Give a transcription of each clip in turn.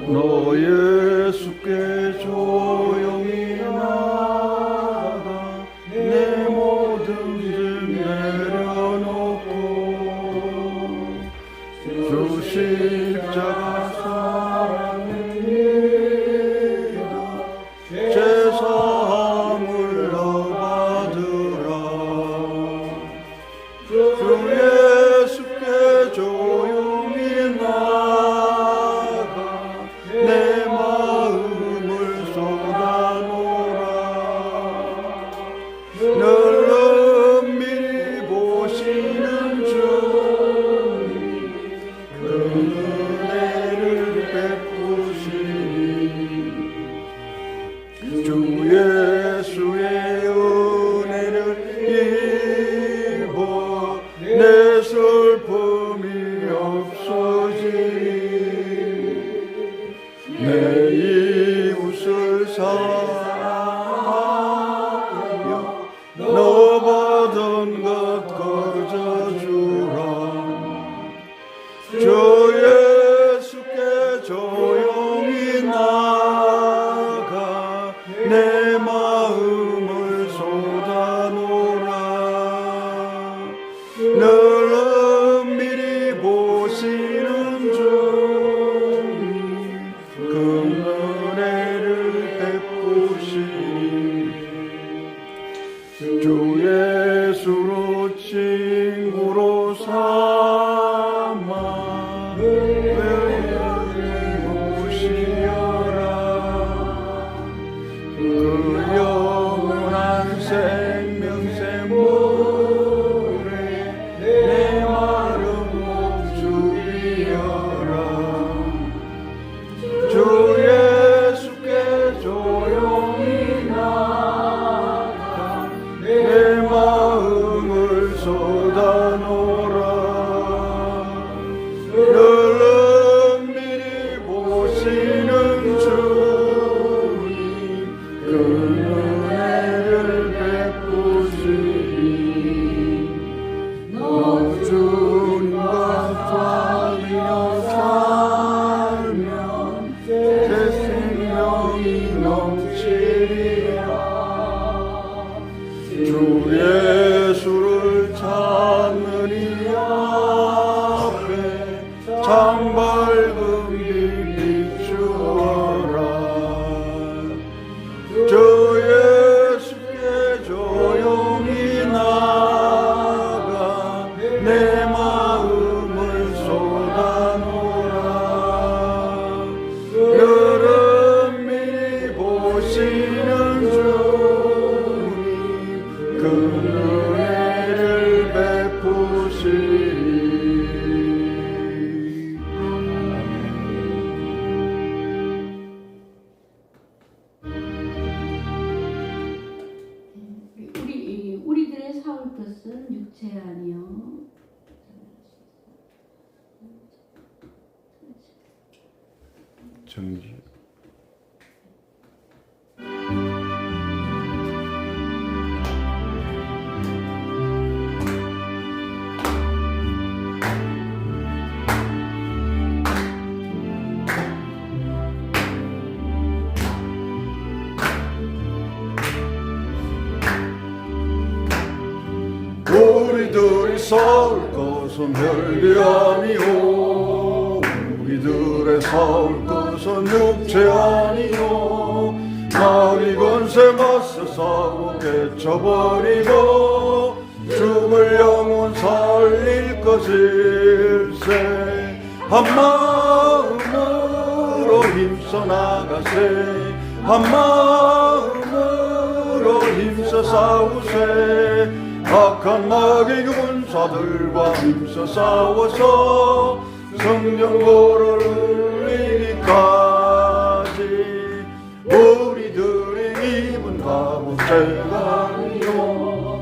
너 예수께 조용히 나아가 내 모든 짐 내려놓고 주 십자가 사랑을 믿어 제사함을 너 받으라. 주 예수께 조용히 나아가 내 마음을 쏟아놓으라. 늘 은밀히 보시는 주님 그 은혜를 베푸시니 주 예수의 은혜를 입어 내 슬픔이 없어지니 내 이웃을 사랑하여 너 받은 것 거저주라. 주 예수께 조용히 나아가 내 마음을 쏟아놓으라. 늘 은밀히 보시는 주님 그 은혜를 베푸시니 주 예수로 친구로 삼아 오시어라. 그 영원한 생명샘 물에 내 마른 몸 죽이어라. 주 예수께 조용히 나아가 내 마음을 쏟아놓으라. 늘 은밀히 보시는 주님 그 은혜를 베푸시니 너 주님과 살며 살면 새 생명이 넘치리라. 주 예수를 찾는 이 앞에 참 밝은 빛 비추어라. 주 예수께 조용히 나아가 내 마음을 쏟아놓으라. 늘 은밀히 보시는 주님 그 은혜를 베푸시니 우리들의 사올 것은 육체 아니요 정지. 우리들이 싸울 것은 별게 아니오. 우리들의 싸울 것은 육체 아니오. 마귀 권세 맞서 싸워 깨쳐버리고 죽을 영혼 살릴 것일세. 한 마음으로 힘써 나가세. 한 마음으로 힘써 싸우세. 악한 마귀 군사들과 힘써 싸워서 성령 보를 울리기까지 우리들의 입은 갑옷재가 아니오.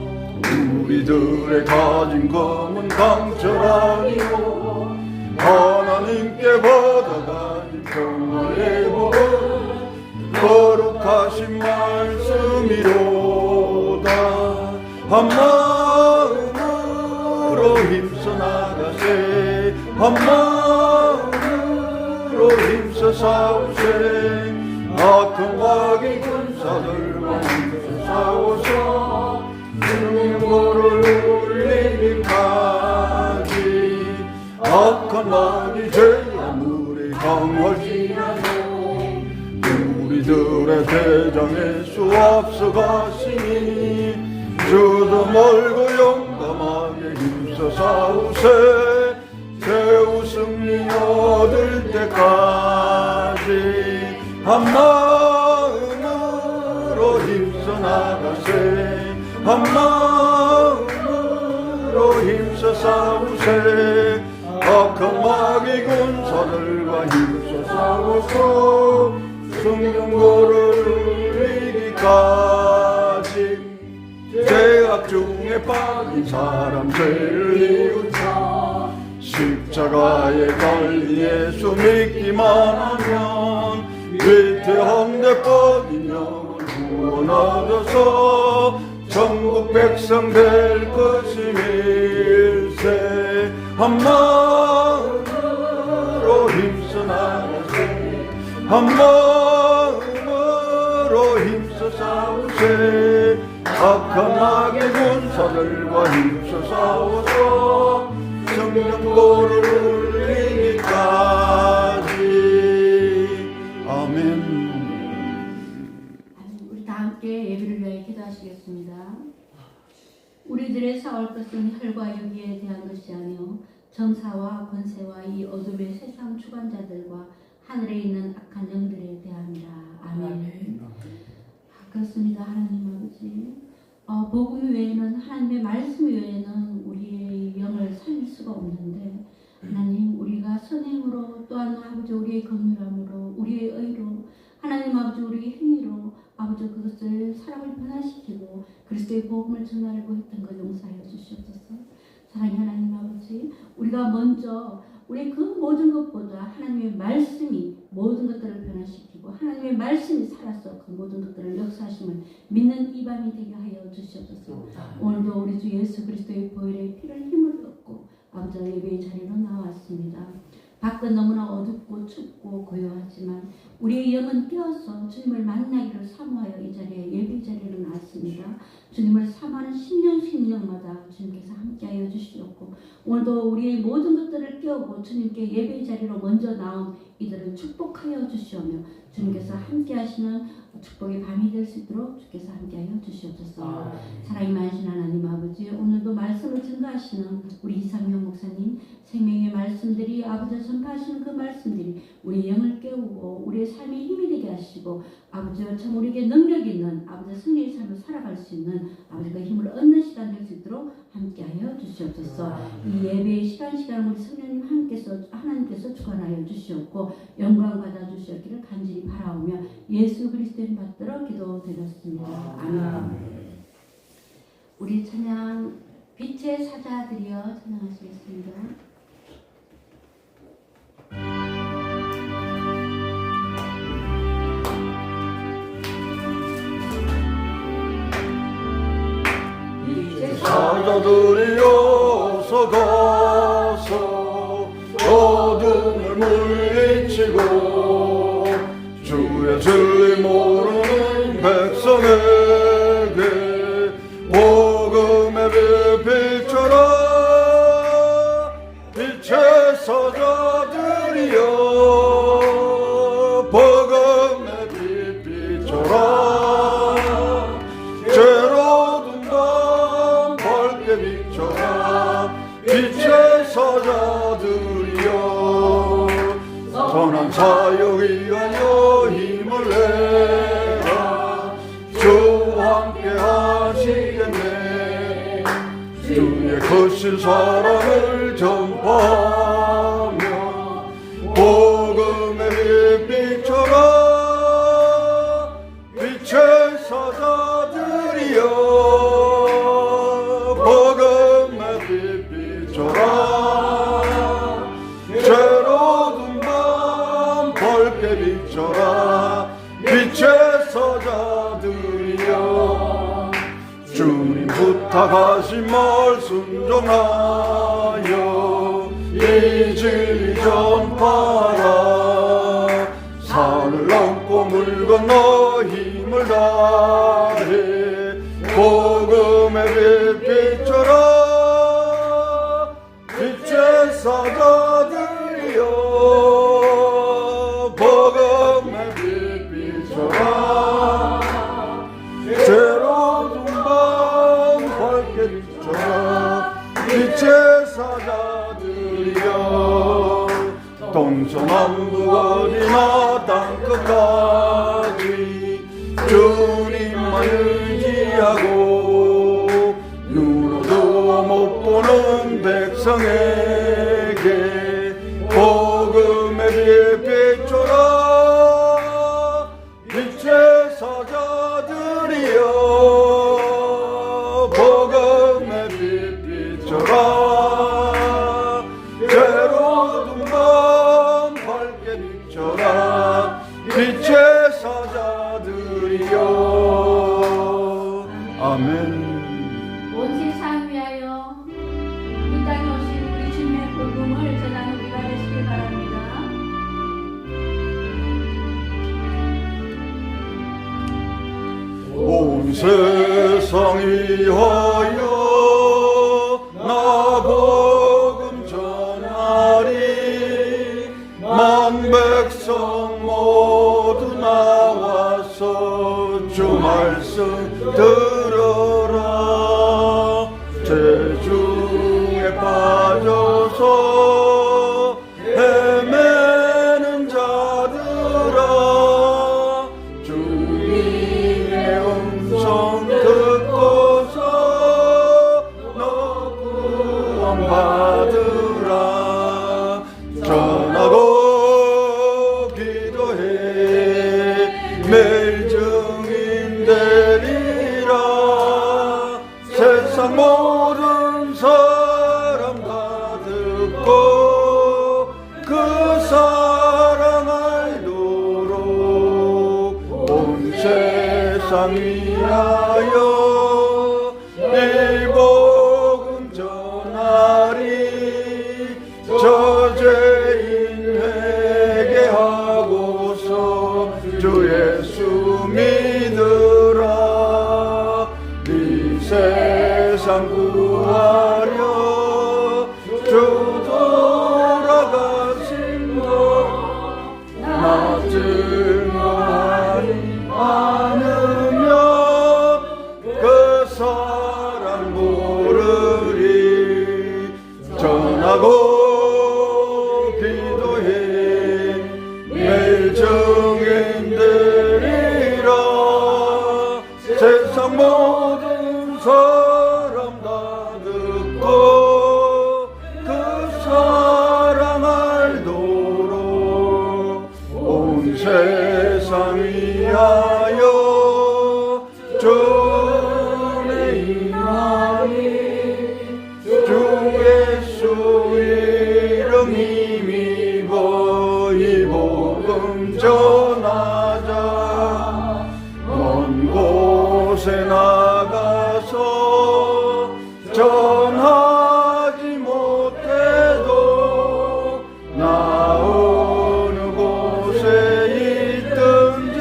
우리들의 가진 검은 강철 아니오. 하나님께 받아가진 평화의 복 거룩하신 말씀이로다. 한 마음으로 힘써 나가세. 한 마음으로 힘써 힘써 싸우세 악한 마귀 군사들과 힘써 싸워서 주님을 울리기까지 악한 마귀 죄 아무리 강할지라도 우리들의 대장에 수 앞서가시니 주도 멀고 용감하게 힘써 싸우세 최후 승리 얻을 때까지 한 마음으로 힘써 나가세 한 마음으로 힘써 싸우세 악한 마귀 군사들과 힘써 싸워서 승전고를 이기까지 죄악 중에 빠진 사람 죄를 이웃자 십자가에 달린 예수 믿기만 하면 위태한데 뻗은 영혼 구원 얻어서 전국 백성 될 것임일세 한 마음으로 힘써 나가세 한 마음으로 힘써 싸우세 악한 마귀 군사들과 힘써 싸워서 성령고를 울리기까지 아멘. 우리 다 함께 예배를 위하여 기도하시겠습니다. 우리들의 싸울 것은 혈과 육에 대한 것이 아니요 정사와 권세와 이 어둠의 세상 주관자들과 하늘에 있는 악한 영들에 대함이라. 아멘. 그렇습니다. 하나님 아버지, 복음 외에는 하나님의 말씀 외에는 우리의 영을 살릴 수가 없는데 하나님, 우리가 선행으로 또한 아버지 우리의 긍휼함으로 우리의 의로 하나님 아버지 우리의 행위로 아버지 그것을 사람을 변화시키고 그리스도의 복음을 전하려고 했던 것 용서하여 주시옵소서. 사랑의 하나님 아버지, 우리가 먼저 우리 그 모든 것보다 하나님의 말씀이 모든 것들을 변화시키고 하나님의 말씀이 살아서 그 모든 것들을 역사하심을 믿는 이 밤이 되게 하여 주시옵소서. 오늘도 우리 주 예수 그리스도의 보혈의 피를 힘을 얻고 아버지 예배의 자리로 나왔습니다. 밖은 너무나 어둡고 춥고 고요하지만 우리의 영은 깨어서 주님을 만나기를 사모하여 이 자리에 예배 자리로 나왔습니다. 주님을 사모하는 10년마다 주님께서 함께하여 주시옵고 오늘도 우리의 모든 것들을 깨우고 주님께 예배 자리로 먼저 나온 이들을 축복하여 주시오며 주님께서 함께하시는 축복의 밤이 될 수 있도록 주께서 함께하여 주시옵소서. 사랑이 많으신 하나님 아버지, 오늘도 말씀을 증거하시는 우리 이상명 목사님 생명의 말씀들이 아버지 전파하시는 그 말씀들이 우리 영을 깨우고 우리의 삶에 힘이 되게 하시고 아버지와 참 우리에게 능력 있는 아버지 승리의 삶을 살아갈 수 있는 아버지 그 힘을 얻는 시간 될 수 있도록 함께하여 주시옵소서. 이 예배의 시간을 우리 성령님 하나님께서 주관하여 주시옵고 영광 받아 주시옵기를 간절히 바라오며 예수 그리스도의 받들어 기도드렸습니다. 아멘. 우리 찬양 빛의 사자들이여 찬양하시겠습니다. 사자들이 어서 가서 어둠을 물리치고 주의 진리 모르는 백성에게 복음의 빛 비춰라 빛의 사자들이여 복음의 빛 비춰라 죄로운 밤 밝게 비춰라 빛의 사자들이여 선한 사역 위하여 힘을 내라 주와 함께 하시겠네 주의 크신 사랑을 전파하며 복음의 빛 비춰라 빛의 사자들이여 복음의 빛 비춰라 죄로운 밤 밝게 비춰라 빛의 사자들이여 주님 부탁하신 말 순종하여 이 진리 전파라 건너 힘을 다해 복음의 빛 비춰라 빛의 사자들이여 복음의 빛 비춰라 새로운 밤 밝게 비춰라 빛의 사자들이여 동서남북 어디나 땅끝까지 주님만 의지하고 눈으로 못 보는 백성에게 복음의 빛 비춰라 빛의 사자들이여 복음의 빛 비춰라 괴로운 밤 밝게 비춰라 빛의 사자들이여 아멘. 온 세상 위하여 이 땅에 오신 우리 주님의 복음을 전하는 우리가 되시길 바랍니다. 온 세상 위하여 나 복음 전하리 만 백성 모두 나와서 주 말씀 들어라 죄중에 빠져서 헤매는 자들아 주님의 음성 듣고서 너 구원받으라 전하고 기도해 매일 증인 되리라 세상 모든 사람 다 듣고 그 사랑 알도록 온 세상 위하여 네 복음 전하리 저죄인 회개하고서 주 예수 믿으라 이 세상 구하려 주 돌아가신 거나 증거하니 않으며 그 사랑 모르리 전하고 기도해 매일 증인 되리라 세상 모든 사람 다 듣고 그 사랑 알도록 온 세상 위하여 주의 임하니 주 예수 이름 힘입어 이 복음 전하자 먼 곳에 나가서 전하지 못해도 나 어느 곳에 있든지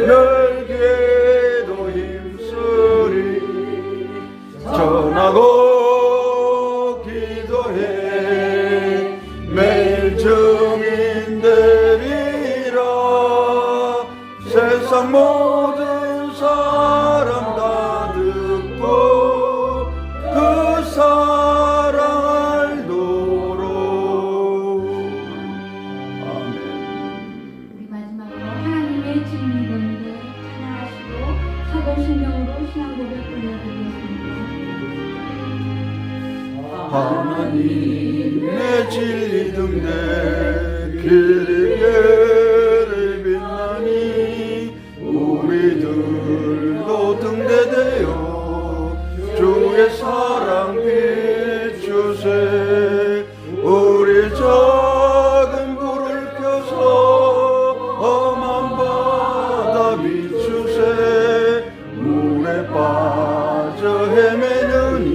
열개도 힘쓰리 전하고 기도해 매일 증인 되리라 세상 모든 사람 다 듣고 그 사랑 알도록 아멘. 우리 마지막으로 하나님의 진리건데 찬양하시고 사도신경으로 신앙 고백 올려드리겠습니다. 하나님의 진리 등대 길이를 빛나니 우리들도 등대되어 주의 사랑 비추세 우리 작은 불을 켜서 험한 바다 비추세 물에 빠져 헤매느니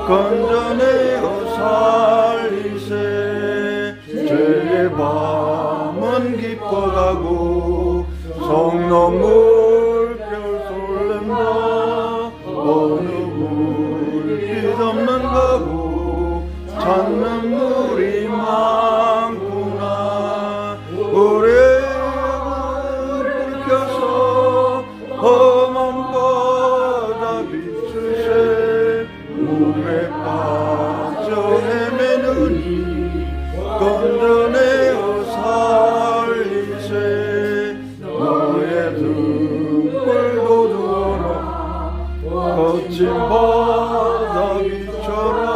건져내어 살리세 죄의 밤은 찾는 물이 많구나. 우리 불 켜서 험한 바다 비추세. 몸에 빠져 헤매느니 건져내어 살리세. 너의 등불도 두어라. 거친 바다 비춰라.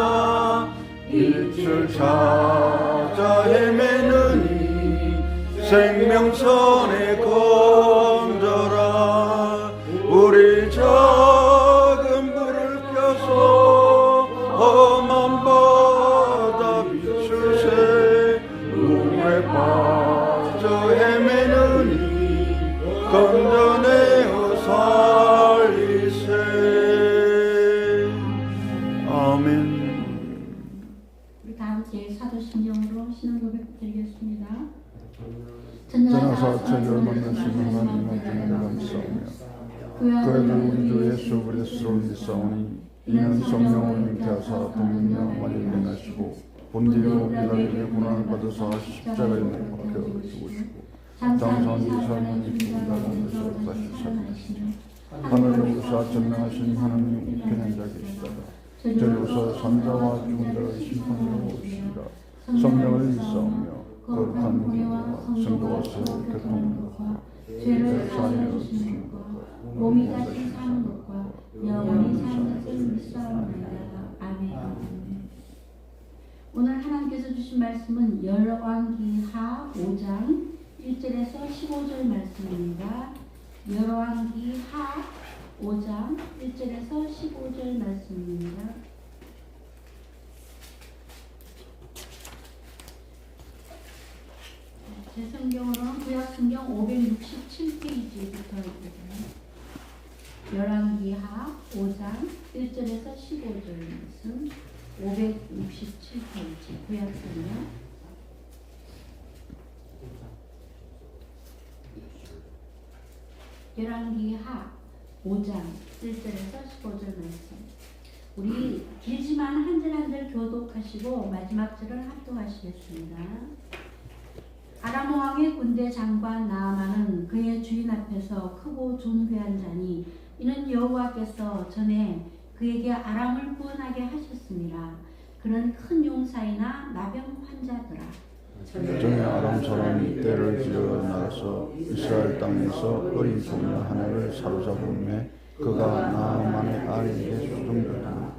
빛을 찾아 헤매느니 생명선에 건져라. 우리 작은 불을 켜서 험한 바다 비추세. 몸에 빠져 헤매느니 건져내어 살리세. 아멘. 우리 다 함께 사도신경으로 신앙 고백 드리겠습니다. 전하사 천을 만나시는 하나님을 감사하며 그를 우리 주 예수 그리스도를 믿사오니 이는 성령을 잉태하사 동문녀 마리아에게 나시고 본디오 빌라에게 고난을 받으사 십자가에 못 박혀 죽으시고 장사한 지 3년 입고 가운데서 다시 살아나시며 하늘을 우사 전능하신 하나님 우편한 자 계시다가 저리로서 산자와 죽은 자를 심판하러 오시리라. 성령을 믿사오며 거룩한 교회와 성도와 세월 교통하는 것과 죄를 사하여 주시는 것과 몸이 다시 사는 것과 영원히 사는 것을 믿사옵나이다. 아멘. 오늘 하나님께서 주신 말씀은 열왕기하 5장 1절에서 15절 말씀입니다. 열왕기하 5장 1절에서 15절 말씀입니다. 제 성경으로는 구약성경 567페이지부터입니다. 열왕기하 5장 1절에서 15절 말씀 567페이지 구약성경. 열왕기하 5장 1절에서 15절 말씀. 우리 길지만 한 절 한 절 교독하시고 마지막 절을 합독하시겠습니다. 아람 왕의 군대 장관 나아만은 그의 주인 앞에서 크고 존귀한 자니 이는 여호와께서 전에 그에게 아람을 구원하게 하셨습니다. 그는 큰 용사이나 나병 환자더라. 전에 아람 사람이 떼를 지어 나가서 이스라엘 땅에서 어린 소녀 하나를 사로잡음에 그가 나아만의 아내에게 수종되더라.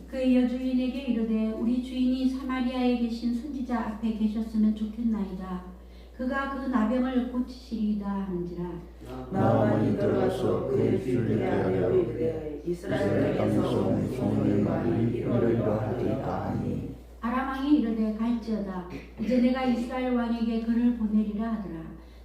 그의 여주인에게 이르되 우리 주인이 사마리아에 계신 선지자 앞에 계셨으면 좋겠나이다. 그가 그 나병을 고치시리이다 하는지라. 나아만이 들어가서 그의 주인께 하려 이스라엘 땅에서 온 소녀의 말이 이러이러하더이다 하니 아람 왕이 이르되 갈지어다. 이제 내가 이스라엘 왕에게 그를 보내리라 하더라.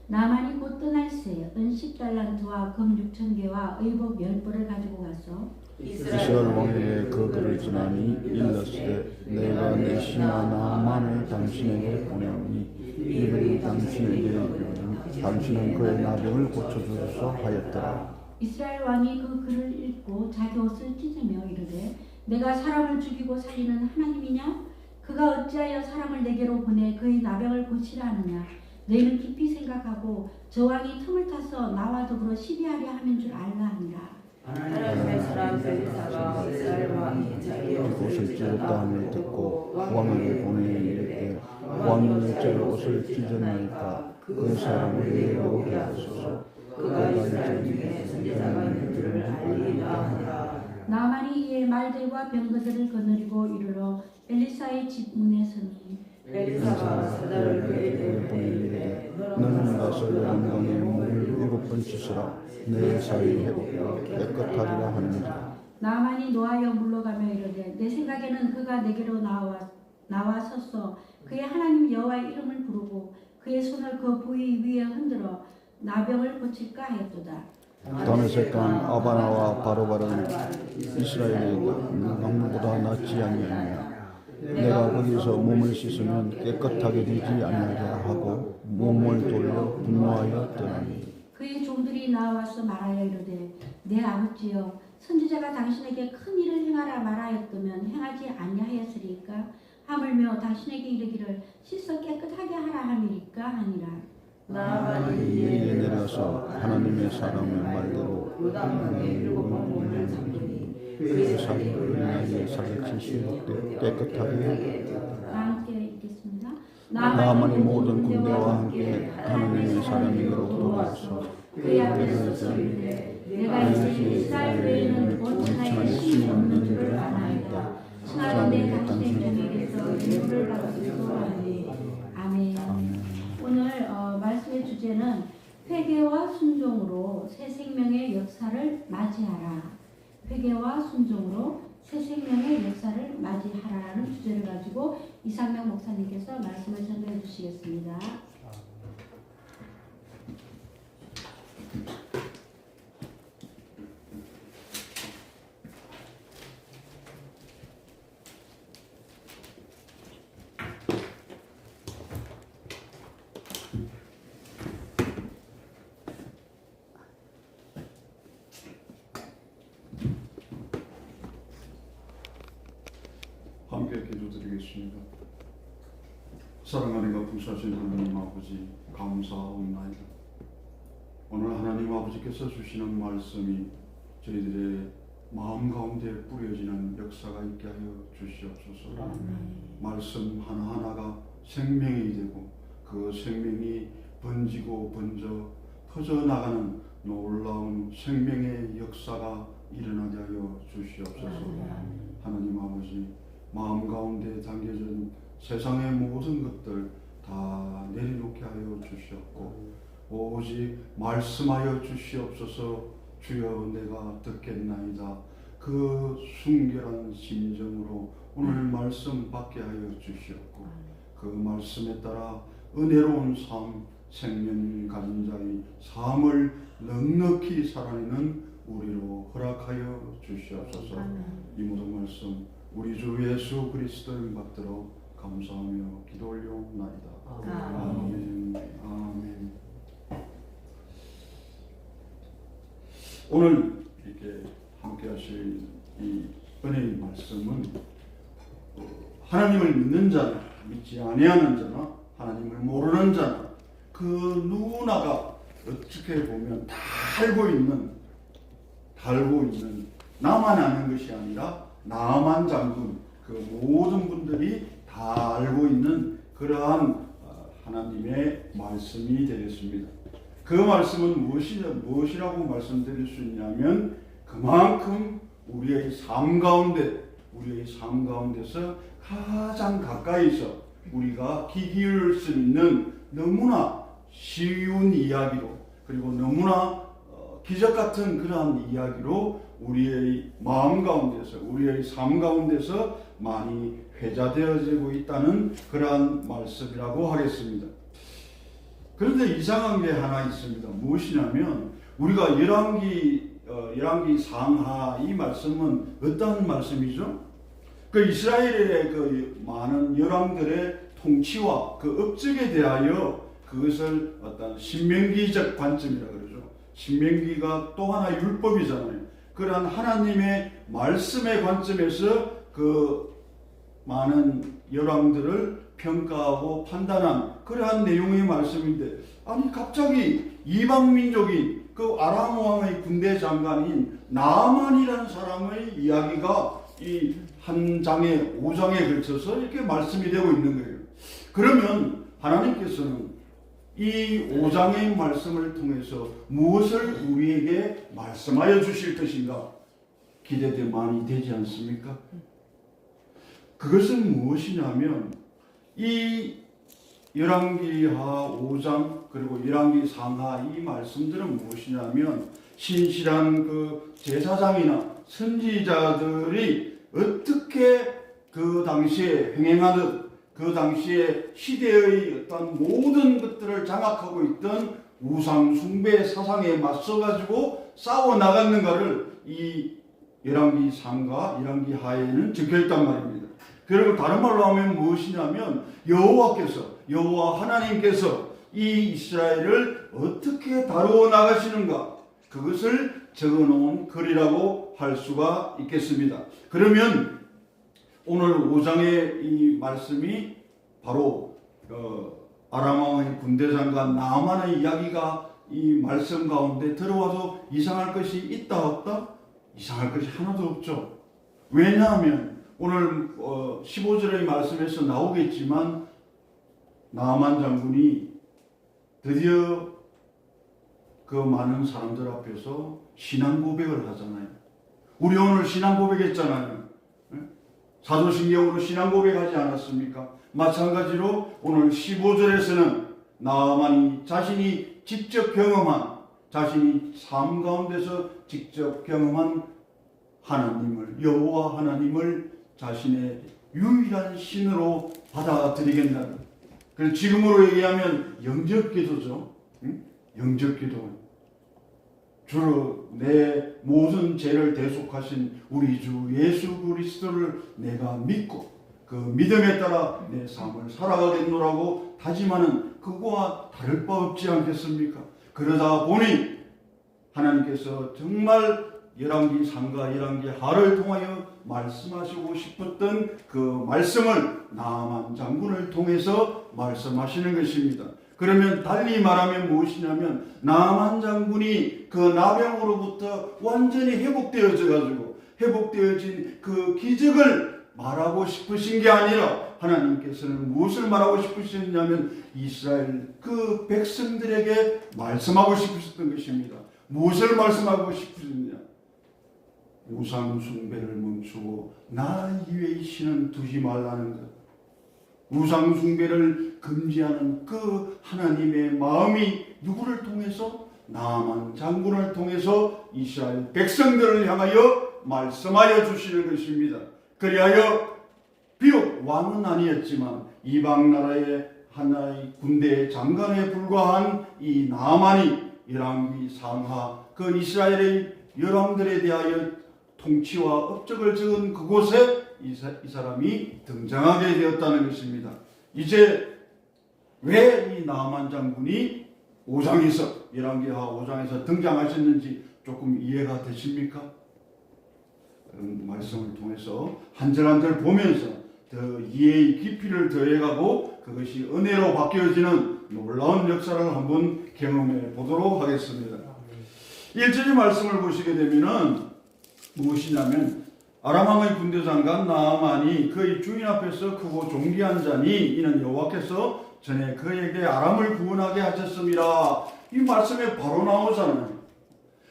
나만이 곧 떠날새 은 10달란트와 금 6,000개와 의복 10벌을 가지고 가서 이스라엘 왕에게 그 글을 지나니 일렀으되 내가 내 신하 나만을 당신에게 보내오니 이들이 당신에게 이르면 당신은 그의 나병을 고쳐주소서 하였더라. 이스라엘 왕이 그 글을 읽고 자기 옷을 찢으며 이르되 내가 사람을 죽이고 살리는 하나님이냐? 그가 어찌하여 사람을 내게로 보내 그의 나병을 고치라 하느냐? 너희는 깊이 생각하고 저 왕이 틈을 타서 나와 더불어 시비하려 함인 줄 알라 하니라. 하나님의 사람 벨리사가 이스라엘 왕이 자기 옷을 찢었다함을 듣고 왕에게 보내 이르되 왕이 어찌 옷을 찢었나이까 그 사람을 내게 오게 하소서. 그가 이스라엘에 선지자가 이들을 알리라 하니라. 나만이 이에 말들과 병거들을 거느리고 이르러 엘리사의 집 문에 서니 벨리사가 사자를 그에게 보내이르되 너는 가서 영광의 몸을 7번 씻으라. 내 살이 회복되어 깨끗하리라 하는지라. 나만이 노하여 물러가며 이르되 내 생각에는 그가 내게로 나와 섰어 그의 하나님 여호와의 이름을 부르고 그의 손을 그 부위 위에 흔들어 나병을 고칠까 하였도다. 다메섹 간 아바나와 바로바는 이스라엘의 왕보다 낫지 아니하냐. 내가 거기서 몸을 씻으면 깨끗하게 되지 아니하게 하고 몸을 돌려 분노하여 떠나니 그의 종들이 나와서 말하여 이르되 내 아버지여 선지자가 당신에게 큰 일을 행하라 말하였다면 행하지 아니하였으리까 하물며 당신에게 이르기를 씻어 깨끗하게 하라 함이니까 하니라. 나아가니 이에 내려서 하나님의 사람의 말대로 요단강에 7번 몸을 잠그니 그 사기를 인하여 사기 76대 깨끗하게 다 함께 읽겠습니다. 나만의 모든 군대와 함께 하나님의 사람에게로 돌아와서 그의 앞에서 서리되 내가 이제 이스라엘 외에는 원천하에 신이 없는 줄을 아나이다. 칭하건대 당신의 종에게서 예물을 받으소서 하니. 아멘. 오늘 말씀의 주제는 회개와 순종으로 새 생명의 역사를 맞이하라. 회개와 순종으로 새 생명의 역사를 맞이하라라는 주제를 가지고 이상명 목사님께서 말씀을 전해 주시겠습니다. 함께 기도드리겠습니다. 사랑하는 거풍사신 하나님 아버지 감사합니다. 오늘 하나님 아버지께서 주시는 말씀이 저희들의 마음 가운데 뿌려지는 역사가 있게 하여 주시옵소서. 말씀 하나하나가 생명이 되고 그 생명이 번지고 번져 퍼져나가는 놀라운 생명의 역사가 일어나게 하여 주시옵소서. 하나님 아버지 마음 가운데 담겨진 세상의 모든 것들 다 내려놓게 하여 주시옵고 오직 말씀하여 주시옵소서. 주여 내가 듣겠나이다. 그 순결한 심정으로 오늘 말씀 받게 하여 주시옵고 그 말씀에 따라 은혜로운 삶, 생명 가진 자의 삶을 넉넉히 살아내는 우리로 허락하여 주시옵소서. 이 모든 말씀 우리 주 예수 그리스도를 받들어 감사하며 기도 올려옵나이다. 아멘. 아멘. 오늘 이렇게 함께 하실 이 은혜의 말씀은 하나님을 믿는 자나 믿지 아니하는 자나 하나님을 모르는 자나 그 누구나가 어떻게 보면 다 알고 있는 나만 아는 것이 아니라 나만 잠근 그 모든 분들이 다 알고 있는 그러한 하나님의 말씀이 되겠습니다. 그 말씀은 무엇이라고 말씀드릴 수 있냐면 그만큼 우리의 삶 가운데서 가장 가까이서 우리가 귀 기울일 수 있는 너무나 쉬운 이야기로 그리고 너무나 기적 같은 그러한 이야기로 우리의 마음 가운데서 우리의 삶 가운데서 많이 회자되어지고 있다는 그러한 말씀이라고 하겠습니다. 그런데 이상한 게 하나 있습니다. 무엇이냐면 우리가 열왕기 상하 이 말씀은 어떤 말씀이죠? 그 이스라엘의 그 많은 열왕들의 통치와 그 업적에 대하여 그것을 어떤 신명기적 관점이라 그러죠. 신명기가 또 하나 율법이잖아요. 그러한 하나님의 말씀의 관점에서 그 많은 열왕들을 평가하고 판단한 그러한 내용의 말씀인데 아니 갑자기 이방 민족인 그 아람 왕의 군대 장관인 나아만이라는 사람의 이야기가 이 한 장에 5장에 걸쳐서 이렇게 말씀이 되고 있는 거예요. 그러면 하나님께서는 이 5장의 말씀을 통해서 무엇을 우리에게 말씀하여 주실 것인가 기대도 많이 되지 않습니까? 그것은 무엇이냐면 이 열왕기하 5장 그리고 열왕기 상하 이 말씀들은 무엇이냐면 신실한 그 제사장이나 선지자들이 어떻게 그 당시에 행행하듯 그 당시에 시대의 어떤 모든 것들을 장악하고 있던 우상 숭배 사상에 맞서가지고 싸워 나갔는가를 이 열왕기 상과 열왕기 하에는 적혀있단 말입니다. 그리고 다른 말로 하면 무엇이냐면 여호와 하나님께서 이 이스라엘을 어떻게 다루어 나가시는가 그것을 적어놓은 글이라고 할 수가 있겠습니다. 그러면 오늘 5장의 이 말씀이 바로 아람 왕의 군대 장관 나아만의 이야기가 이 말씀 가운데 들어와서 이상할 것이 있다 없다? 이상할 것이 하나도 없죠. 왜냐하면 오늘 15절의 말씀에서 나오겠지만 나아만 장군이 드디어 그 많은 사람들 앞에서 신앙 고백을 하잖아요. 우리 오늘 신앙 고백했잖아요. 사도신경으로 신앙 고백하지 않았습니까? 마찬가지로 오늘 15절에서는 나아만이 자신이 직접 경험한, 자신이 삶 가운데서 직접 경험한 하나님을, 여호와 하나님을 자신의 유일한 신으로 받아들이겠다. 그래서 지금으로 얘기하면 영접기도죠. 영접기도. 주로 내 모든 죄를 대속하신 우리 주 예수 그리스도를 내가 믿고 그 믿음에 따라 내 삶을 살아가겠노라고 다짐하는 그거와 다를 바 없지 않겠습니까? 그러다 보니 하나님께서 정말 열왕기 상과 열왕기 하를 통하여 말씀하시고 싶었던 그 말씀을 나아만 장군을 통해서 말씀하시는 것입니다. 그러면 달리 말하면 무엇이냐면 나아만 장군이 그 나병으로부터 완전히 회복되어진 그 기적을 말하고 싶으신 게 아니라 하나님께서는 무엇을 말하고 싶으셨냐면 이스라엘 그 백성들에게 말씀하고 싶으셨던 것입니다. 무엇을 말씀하고 싶으셨냐? 우상 숭배를 멈추고 나 이외의 신은 두지 말라는 것. 우상 숭배를 금지하는 그 하나님의 마음이 누구를 통해서? 나아만 장군을 통해서 이스라엘 백성들을 향하여 말씀하여 주시는 것입니다. 그리하여 비록 왕은 아니었지만 이방 나라의 하나의 군대의 장관에 불과한 이 나아만이 열왕기 상하 그 이스라엘의 열왕들에 대하여 통치와 업적을 적은 그곳에 이 사람이 등장하게 되었다는 것입니다. 이제 왜 이 나아만 장군이 5장에서 열왕기하 5장에서 등장하셨는지 조금 이해가 되십니까? 그런 말씀을 통해서 한 절 한 절 보면서 더 이해의 깊이를 더해가고 그것이 은혜로 바뀌어지는 놀라운 역사를 한번 경험해 보도록 하겠습니다. 1절의 말씀을 보시게 되면은 무엇이냐면 아람 왕의 군대 장관 나아만이 그의 주인 앞에서 크고 존귀한 자니 이는 여호와께서 전에 그에게 아람을 구원하게 하셨습니다. 이 말씀에 바로 나오잖아요.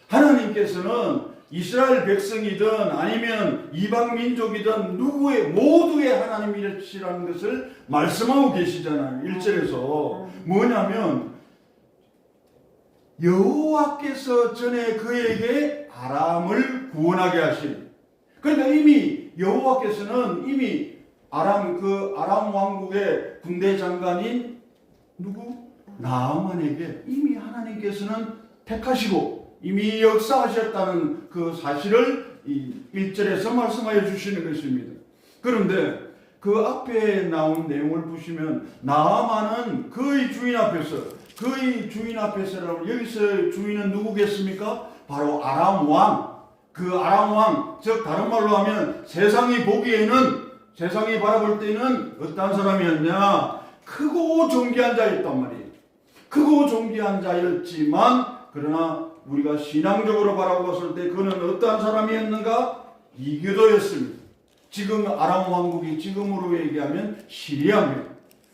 하나님께서는 이스라엘 백성이든 아니면 이방 민족이든 누구의 모두의 하나님이시라는 것을 말씀하고 계시잖아요. 1절에서 뭐냐면 여호와께서 전에 그에게 아람을 구원하게 하신. 그러니까 이미 여호와께서는 이미 아람 왕국의 군대 장관인 누구? 나아만에게 이미 하나님께서는 택하시고 이미 역사하셨다는 그 사실을 이 1절에서 말씀하여 주시는 것입니다. 그런데 그 앞에 나온 내용을 보시면 나아만은 그의 주인 앞에서라면 여기서 주인은 누구겠습니까? 바로 아람 왕. 그 아람 왕, 즉 다른 말로 하면 세상이 바라볼 때는 어떤 사람이었냐? 크고 존귀한 자였단 말이에요. 크고 존귀한 자였지만 그러나 우리가 신앙적으로 바라봤을 때 그는 어떠한 사람이었는가? 이교도였습니다. 지금 아람 왕국이 지금으로 얘기하면 시리아입니다.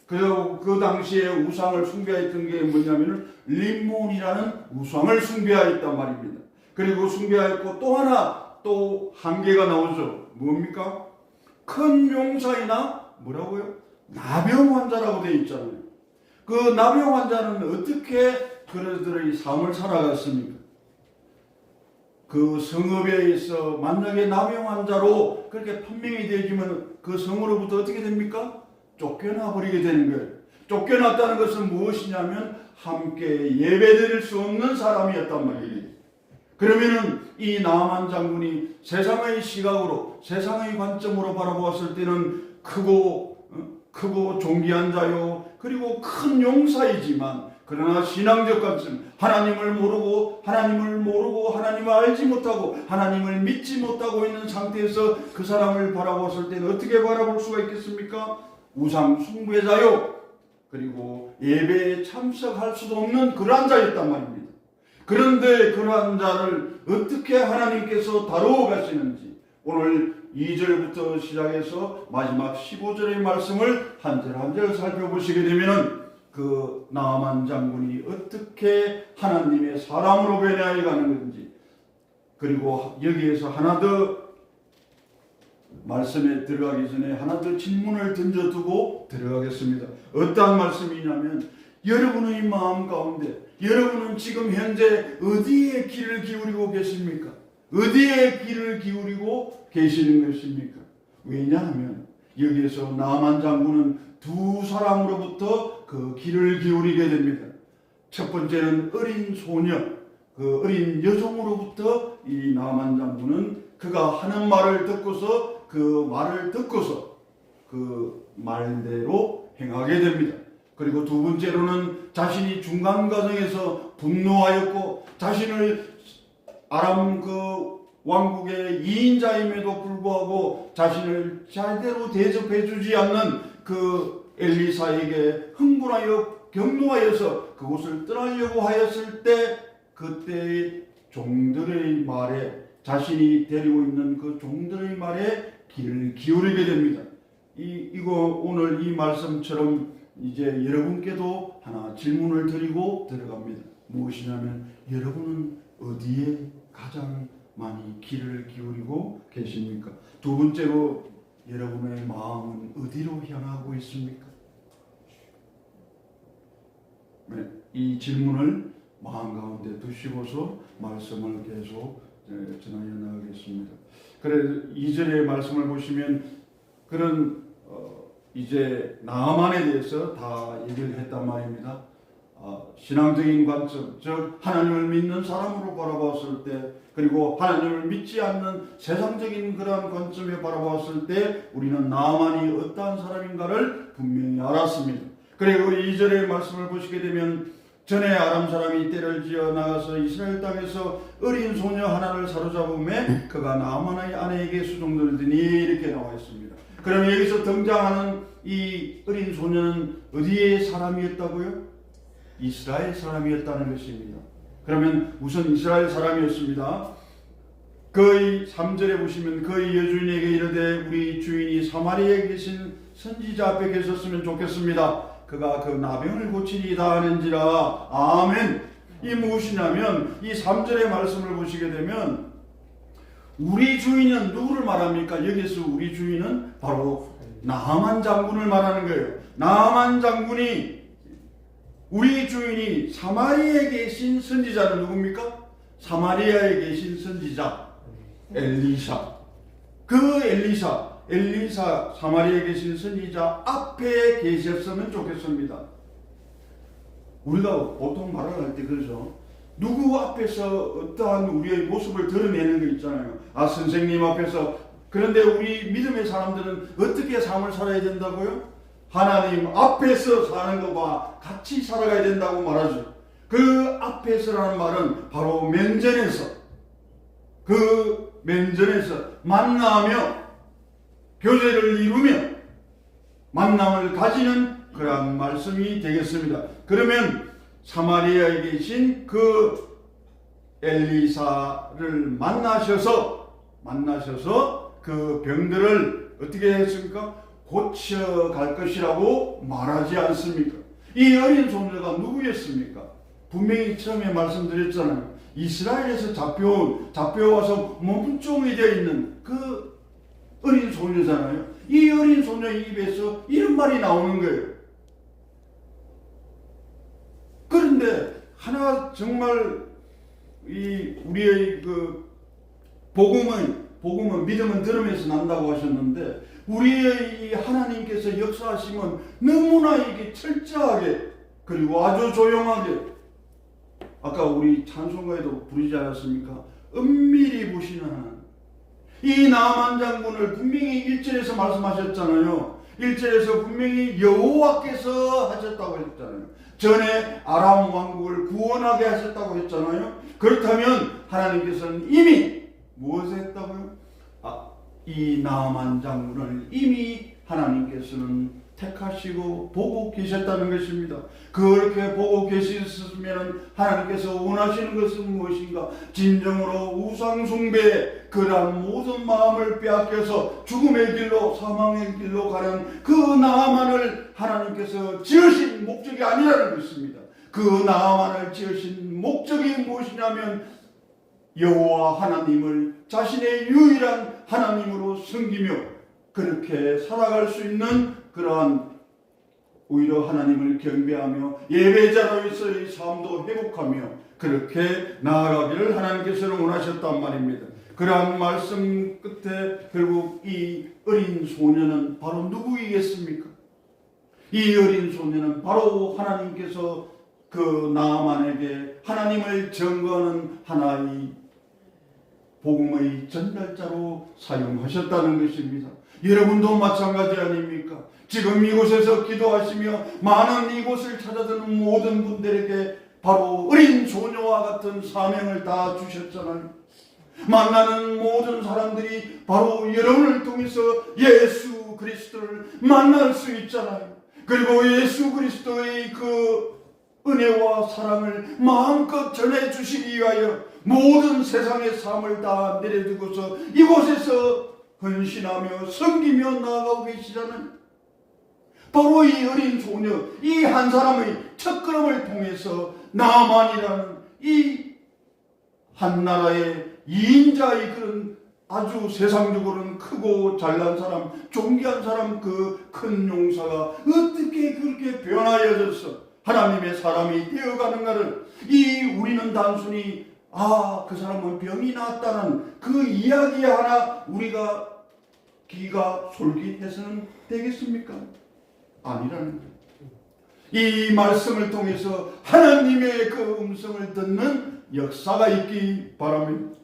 그리고 그 당시에 우상을 숭배했던 게 뭐냐면 림몬이라는 우상을 숭배하였단 말입니다. 그리고 숭배하였고 또 하나 또 한계가 나오죠. 뭡니까? 큰 용사이나 뭐라고요? 나병 환자라고 되어 있잖아요. 그 나병 환자는 어떻게 그들의 삶을 살아갔습니까? 그 성읍에 있어 만약에 나병 환자로 그렇게 판명이 되지만 그 성으로부터 어떻게 됩니까? 쫓겨나 버리게 되는 거예요. 쫓겨났다는 것은 무엇이냐면 함께 예배드릴 수 없는 사람이었단 말이에요. 그러면은 이 나아만 장군이 세상의 시각으로 세상의 관점으로 바라보았을 때는 크고 존귀한 자요 그리고 큰 용사이지만 그러나 신앙적 관점, 하나님을 모르고 하나님을 알지 못하고 하나님을 믿지 못하고 있는 상태에서 그 사람을 바라보았을 때는 어떻게 바라볼 수가 있겠습니까? 우상 숭배의 자요. 그리고 예배에 참석할 수도 없는 그러한 자였단 말입니다. 그런데 그러한 자를 어떻게 하나님께서 다루어 가시는지 오늘 2절부터 시작해서 마지막 15절의 말씀을 한 절 한 절 살펴보시게 되면 그 나아만 장군이 어떻게 하나님의 사람으로 변해야 가는 건지, 그리고 여기에서 하나 더 말씀에 들어가기 전에 하나 더 질문을 던져두고 들어가겠습니다. 어떠한 말씀이냐면, 여러분의 마음 가운데 여러분은 지금 현재 어디에 귀를 기울이고 계십니까? 어디에 귀를 기울이고 계시는 것입니까? 왜냐하면 여기에서 나아만 장군은 두 사람으로부터 그 귀를 기울이게 됩니다. 첫 번째는 어린 소녀, 그 어린 여종으로부터 이 나아만 장군은 그가 하는 말을 듣고서 그 말대로 행하게 됩니다. 그리고 두 번째로는 자신이 중간 과정에서 분노하였고 자신을 아람 그 왕국의 2인자임에도 불구하고 자신을 제대로 대접해주지 않는 그 엘리사에게 흥분하여 경노하여서 그곳을 떠나려고 하였을 때, 그때의 종들의 말에, 자신이 데리고 있는 그 종들의 말에 귀를 기울이게 됩니다. 이거 오늘 이 말씀처럼 이제 여러분께도 하나 질문을 드리고 들어갑니다. 무엇이냐면, 여러분은 어디에 가장 많이 귀를 기울이고 계십니까? 두 번째로, 여러분의 마음은 어디로 향하고 있습니까? 네, 이 질문을 마음 가운데 두시고서 말씀을 계속 전하여 나가겠습니다. 그래서 2절의 말씀을 보시면 그런 이제 나아만에 대해서 다 얘기를 했단 말입니다. 신앙적인 관점, 즉 하나님을 믿는 사람으로 바라보았을 때, 그리고 하나님을 믿지 않는 세상적인 그러한 관점에 바라보았을 때 우리는 나아만이 어떠한 사람인가를 분명히 알았습니다. 그리고 2절의 말씀을 보시게 되면, 전에 아람 사람이 떼를 지어 나가서 이스라엘 땅에서 어린 소녀 하나를 사로잡음에 그가 나아만의 아내에게 수종들더니 이렇게 나와 있습니다. 그럼 여기서 등장하는 이 어린 소녀는 어디의 사람이었다고요? 이스라엘 사람이었다는 것입니다. 그러면 우선 이스라엘 사람이었습니다. 그의 3절에 보시면 그의 여주인에게 이르되 우리 주인이 사마리아에 계신 선지자 앞에 계셨으면 좋겠습니다. 그가 그 나병을 고치리이다 하는지라. 아멘. 이 무엇이냐면 이 3절의 말씀을 보시게 되면 우리 주인은 누구를 말합니까? 여기서 우리 주인은 바로 나아만 장군을 말하는 거예요. 나아만 장군이, 우리 주인이 사마리아에 계신 선지자는 누굽니까? 사마리아에 계신 선지자 엘리사. 그 엘리사 사마리아에 계신 선지자 앞에 계셨으면 좋겠습니다. 우리가 보통 말을 할 때 그러죠. 누구 앞에서 어떠한 우리의 모습을 드러내는 거 있잖아요. 선생님 앞에서. 그런데 우리 믿음의 사람들은 어떻게 삶을 살아야 된다고요? 하나님 앞에서 사는 것과 같이 살아가야 된다고 말하죠. 그 앞에서라는 말은 바로 면전에서, 그 면전에서 만나며 교제를 이루며 만남을 가지는 그러한 말씀이 되겠습니다. 그러면 사마리아에 계신 그 엘리사를 만나셔서 그 병들을 어떻게 했습니까? 고쳐갈 것이라고 말하지 않습니까? 이 어린 소녀가 누구였습니까? 분명히 처음에 말씀드렸잖아요. 이스라엘에서 잡혀와서 몸종이 되어 있는 그 어린 소녀잖아요. 이 어린 소녀 입에서 이런 말이 나오는 거예요. 그런데 하나 정말 우리의 그 복음은 믿음은 들으면서 난다고 하셨는데, 우리의 이 하나님께서 역사하시면 너무나 이게 철저하게, 그리고 아주 조용하게, 아까 우리 찬송가에도 부르지 않았습니까? 은밀히 보시는 하나님. 이 나아만 장군을 분명히 1절에서 말씀하셨잖아요. 1절에서 분명히 여호와께서 하셨다고 했잖아요. 전에 아람 왕국을 구원하게 하셨다고 했잖아요. 그렇다면 하나님께서는 이미 무엇을 했다고요? 이 나아만 장군을 이미 하나님께서는 택하시고 보고 계셨다는 것입니다. 그렇게 보고 계셨으면 하나님께서 원하시는 것은 무엇인가? 진정으로 우상숭배에 그러한 모든 마음을 빼앗겨서 죽음의 길로 사망의 길로 가는 그 나아만을 하나님께서 지으신 목적이 아니라는 것입니다. 그 나아만을 지으신 목적이 무엇이냐면 여호와 하나님을 자신의 유일한 하나님으로 섬기며 그렇게 살아갈 수 있는 그러한 오히려 하나님을 경배하며 예배자로서의 삶도 회복하며 그렇게 나아가기를 하나님께서는 원하셨단 말입니다. 그러한 말씀 끝에 결국 이 어린 소년은 바로 누구이겠습니까? 이 어린 소년은 바로 하나님께서 그 나아만에게 하나님을 증거하는 하나의 복음의 전달자로 사용하셨다는 것입니다. 여러분도 마찬가지 아닙니까? 지금 이곳에서 기도하시며 많은 이곳을 찾아드는 모든 분들에게 바로 어린 소녀와 같은 사명을 다 주셨잖아요. 만나는 모든 사람들이 바로 여러분을 통해서 예수 그리스도를 만날 수 있잖아요. 그리고 예수 그리스도의 그 은혜와 사랑을 마음껏 전해주시기 위하여 모든 세상의 삶을 다 내려두고서 이곳에서 헌신하며 섬기며 나아가고 계시잖아요. 바로 이 어린 소녀, 이 한 사람의 첫걸음을 통해서 나만이라는 이 한 나라의 2인자의 그런 아주 세상적으로는 크고 잘난 사람, 존귀한 사람, 그 큰 용사가 어떻게 그렇게 변화해져서 하나님의 사람이 되어가는가를 우리는 단순히 그 사람은 병이 나았다는 그 이야기 하나 우리가 귀가 솔깃해서는 되겠습니까? 아니라는 거예요. 이 말씀을 통해서 하나님의 그 음성을 듣는 역사가 있기 바랍니다.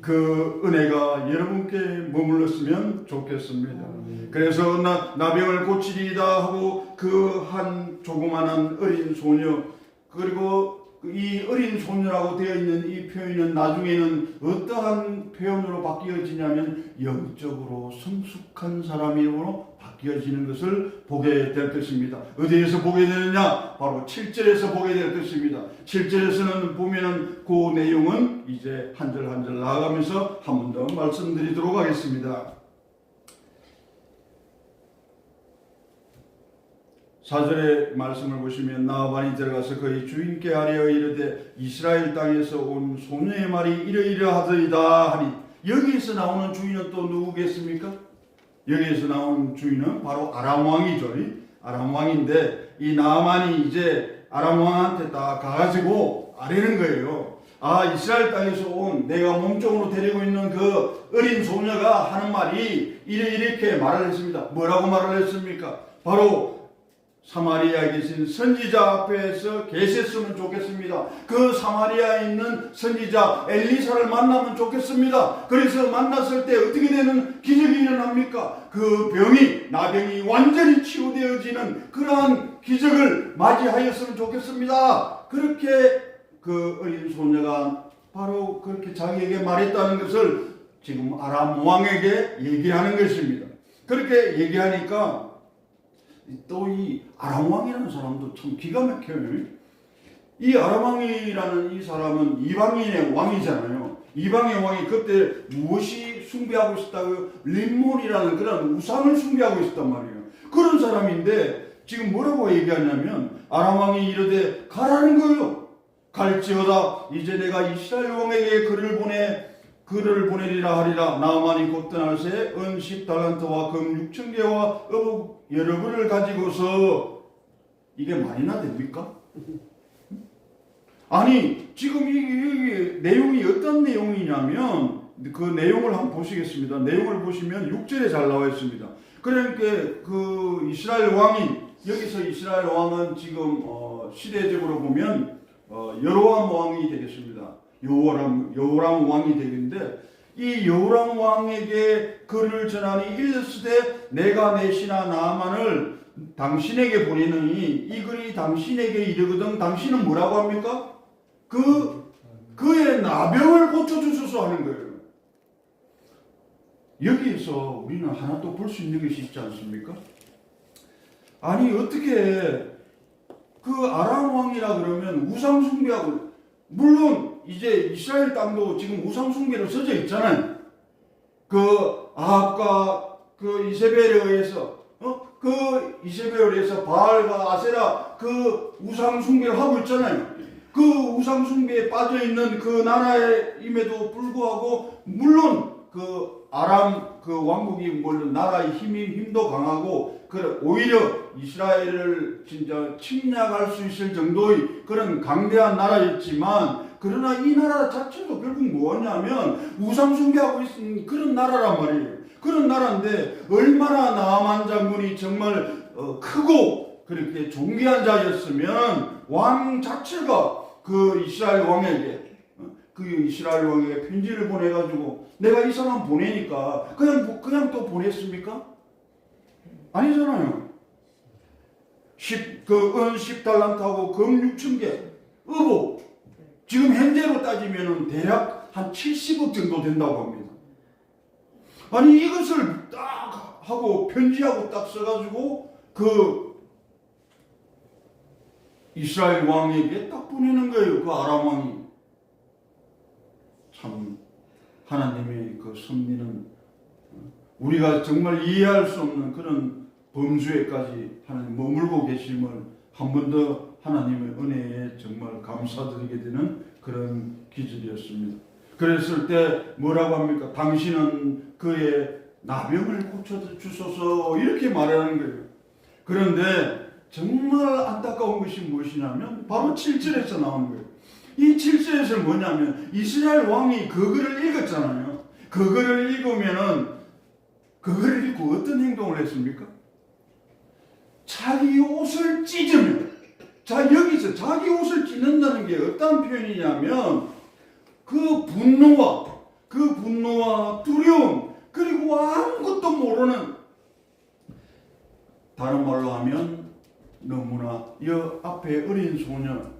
그 은혜가 여러분께 머물렀으면 좋겠습니다. 그래서 나병을 고치리이다 하고 그 한 조그마한 어린 소녀, 그리고 이 어린 소녀라고 되어 있는 이 표현은 나중에는 어떠한 표현으로 바뀌어지냐면 영적으로 성숙한 사람으로 바뀌어지는 것을 보게 될 것입니다. 어디에서 보게 되느냐? 바로 7절에서 보게 될 것입니다. 7절에서는 보면은 그 내용은 이제 한 절 한 절 나아가면서 한 번 더 말씀드리도록 하겠습니다. 4절의 말씀을 보시면 나아만이 들어가서 그의 주인께 아뢰어 이르되 이스라엘 땅에서 온 소녀의 말이 이러이러하더이다 하니, 여기에서 나오는 주인은 또 누구겠습니까? 여기에서 나오는 주인은 바로 아람 왕이죠. 아람 왕인데 이 나아만이 이제 아람 왕한테 딱 가가지고 아뢰는 거예요. 이스라엘 땅에서 온 내가 몸종으로 데리고 있는 그 어린 소녀가 하는 말이 이렇게 말을 했습니다. 뭐라고 말을 했습니까? 바로 사마리아에 계신 선지자 앞에서 계셨으면 좋겠습니다. 그 사마리아에 있는 선지자 엘리사를 만나면 좋겠습니다. 그래서 만났을 때 어떻게 되는 기적이 일어납니까? 그 병이, 나병이 완전히 치유되어지는 그러한 기적을 맞이하였으면 좋겠습니다. 그렇게 그 어린 소녀가 바로 그렇게 자기에게 말했다는 것을 지금 아람 왕에게 얘기하는 것입니다. 그렇게 얘기하니까 또 이 아람 왕이라는 사람도 참 기가 막혀요. 이 아람 왕이라는 이 사람은 이방인의 왕이잖아요. 이방의 왕이 그때 무엇이 숭배하고 있었다고요? 림몬이라는 그런 우상을 숭배하고 있었단 말이에요. 그런 사람인데 지금 뭐라고 얘기하냐면 아람 왕이 이르되 가라는 거예요. 갈지어다 이제 내가 이스라엘 왕에게 그를 보내리라 하리라. 나아만이 곧 떠날 새 은 10달란트와 금 6,000개와 어묵 여러 그릇을 가지고서, 이게 말이나 됩니까? 아니 지금 이 내용이 어떤 내용이냐면 그 내용을 한번 보시겠습니다. 내용을 보시면 6절에 잘 나와 있습니다. 그러니까 그 이스라엘 왕이, 여기서 이스라엘 왕은 지금 시대적으로 보면 여로암 왕이 되겠습니다. 여호람 왕이 되는데, 이 여호람 왕에게 글을 전하니 이르시되 내가 내 신하 나아만을 당신에게 보내느니 이 글이 당신에게 이르거든 당신은 뭐라고 합니까? 그의 나병을 고쳐주소서 하는 거예요. 여기에서 우리는 하나 또 볼 수 있는 것이 있지 않습니까? 아니 어떻게 그 아람 왕이라 그러면 우상숭배하고, 물론 이제 이스라엘 땅도 지금 우상숭배로 써져 있잖아요. 그 아합과 그 이세벨에 의해서 그 이세벨에 의해서 바알과 아세라 그 우상숭배를 하고 있잖아요. 그 우상숭배에 빠져있는 그 나라임에도 불구하고, 물론 그 아람 그 왕국이 물론 나라의 힘도 강하고 오히려 이스라엘을 진짜 침략할 수 있을 정도의 그런 강대한 나라였지만, 그러나 이 나라 자체도 결국 뭐냐면 우상숭배하고 있는 그런 나라란 말이에요. 그런 나라인데 얼마나 나아만 장군이 정말 크고 그렇게 존귀한 자였으면 왕 자체가 그 이스라엘 왕에게 편지를 보내가지고 내가 이 사람 보내니까 그냥 또 보냈습니까? 아니잖아요. 은 10달란트하고 금 6,000개, 의복, 지금 현재로 따지면 대략 한 70억 정도 된다고 합니다. 아니 이것을 딱 하고 편지하고 딱 써가지고 그 이스라엘 왕에게 딱 보내는 거예요. 그 아람 왕이. 참 하나님의 그 섭리는 우리가 정말 이해할 수 없는 그런 범주에까지 하나님 머물고 계심을 한 번 더 하나님의 은혜에 정말 감사드리게 되는 그런 기절이었습니다. 그랬을 때 뭐라고 합니까? 당신은 그의 나병을 고쳐주소서 이렇게 말하는 거예요. 그런데 정말 안타까운 것이 무엇이냐면 바로 7절에서 나오는 거예요. 이 7절에서 뭐냐면 이스라엘 왕이 그 글을 읽었잖아요. 그 글을 읽으면은 그 글을 읽고 어떤 행동을 했습니까? 자기 옷을 찢으면, 자 여기서 자기 옷을 찢는다는 게 어떤 표현이냐면 그 분노와 두려움, 그리고 아무것도 모르는, 다른 말로 하면 너무나 이 앞에 어린 소녀,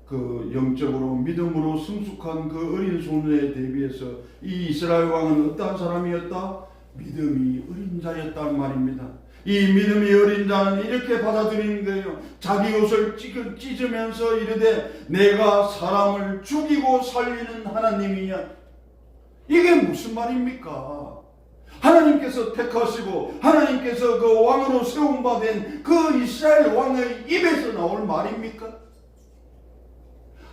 그 영적으로 믿음으로 성숙한 그 어린 소녀에 대비해서 이 이스라엘 왕은 어떠한 사람이었다? 믿음이 어린 자였단 말입니다. 이 믿음이 어린 자는 이렇게 받아들이는 거예요. 자기 옷을 찢으면서 이르되 내가 사람을 죽이고 살리는 하나님이냐? 이게 무슨 말입니까? 하나님께서 택하시고 하나님께서 그 왕으로 세운 바 된 그 이스라엘 왕의 입에서 나올 말입니까?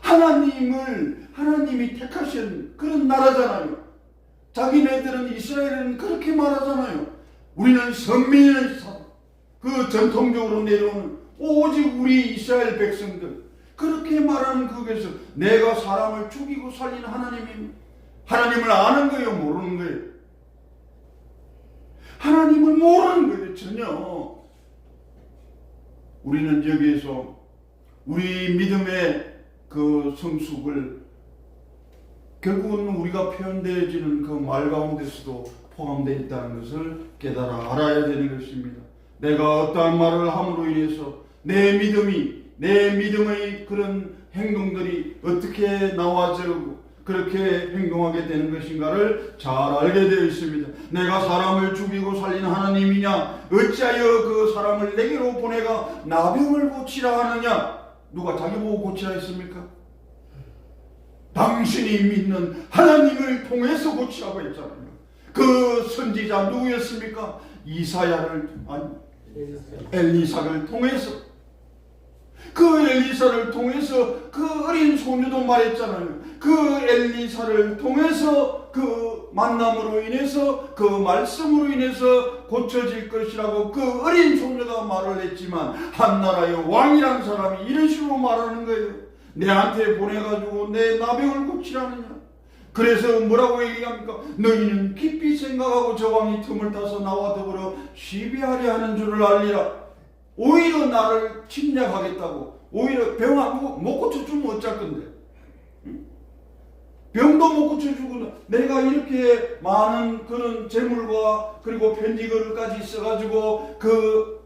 하나님이 택하신 그런 나라잖아요. 자기네들은 이스라엘은 그렇게 말하잖아요. 우리는 선민의 산, 그 전통적으로 내려오는 오직 우리 이스라엘 백성들, 그렇게 말하는 그것에서 내가 사람을 죽이고 살리는 하나님을 아는 거예요, 모르는 거예요? 하나님을 모르는 거예요, 전혀. 우리는 여기에서 우리 믿음의 그 성숙을 결국은 우리가 표현되어지는 그 말 가운데서도 포함되어 있다는 것을 깨달아 알아야 되는 것입니다. 내가 어떠한 말을 함으로 인해서 내 믿음의 그런 행동들이 어떻게 나와지고 그렇게 행동하게 되는 것인가를 잘 알게 되어 있습니다. 내가 사람을 죽이고 살리는 하나님이냐? 어찌하여 그 사람을 내게로 보내가 나병을 고치라 하느냐? 누가 자기 보고 고치라 했습니까? 당신이 믿는 하나님을 통해서 고치라고 했잖아요. 그 선지자 누구였습니까? 엘리사를 통해서, 그 엘리사를 통해서 그 어린 소녀도 말했잖아요. 그 엘리사를 통해서 그 만남으로 인해서 그 말씀으로 인해서 고쳐질 것이라고 그 어린 소녀가 말을 했지만 한 나라의 왕이라는 사람이 이런 식으로 말하는 거예요. 내한테 보내가지고 내 나병을 고치라느냐? 그래서 뭐라고 얘기합니까? 너희는 깊이 생각하고 저 왕이 틈을 타서 나와 더불어 시비하려 하는 줄을 알리라. 오히려 나를 침략하겠다고. 오히려 병 못 고쳐주면 어쩔 건데? 병도 못 고쳐주고 내가 이렇게 많은 그런 재물과 그리고 편지글까지 써가지고 그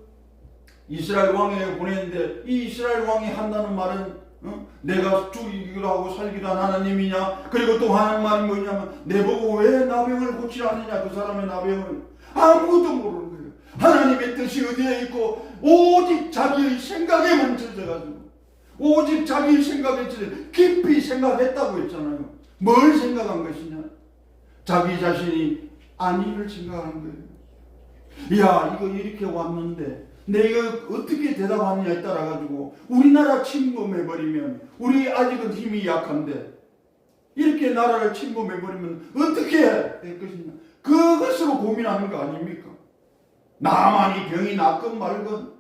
이스라엘 왕에게 보냈는데 이 이스라엘 왕이 한다는 말은 내가 죽이기로 하고 살기로 한 하나님이냐? 그리고 또 하는 말이 뭐냐면 내보고 왜 나병을 고치려 하느냐? 그 사람의 나병을 아무것도 모르는 거예요. 하나님의 뜻이 어디에 있고 오직 자기의 생각에만 젖어가지고 오직 자기의 생각에 젖어 깊이 생각했다고 했잖아요. 뭘 생각한 것이냐? 자기 자신이 안위를 생각하는 거예요. 야, 이거 이렇게 왔는데 내가 어떻게 대답하느냐에 따라 가지고 우리나라 침범해버리면 우리 아직은 힘이 약한데 이렇게 나라를 침범해버리면 어떻게 될 것이냐? 그것으로 고민하는 거 아닙니까? 나만이 병이 낫건 말건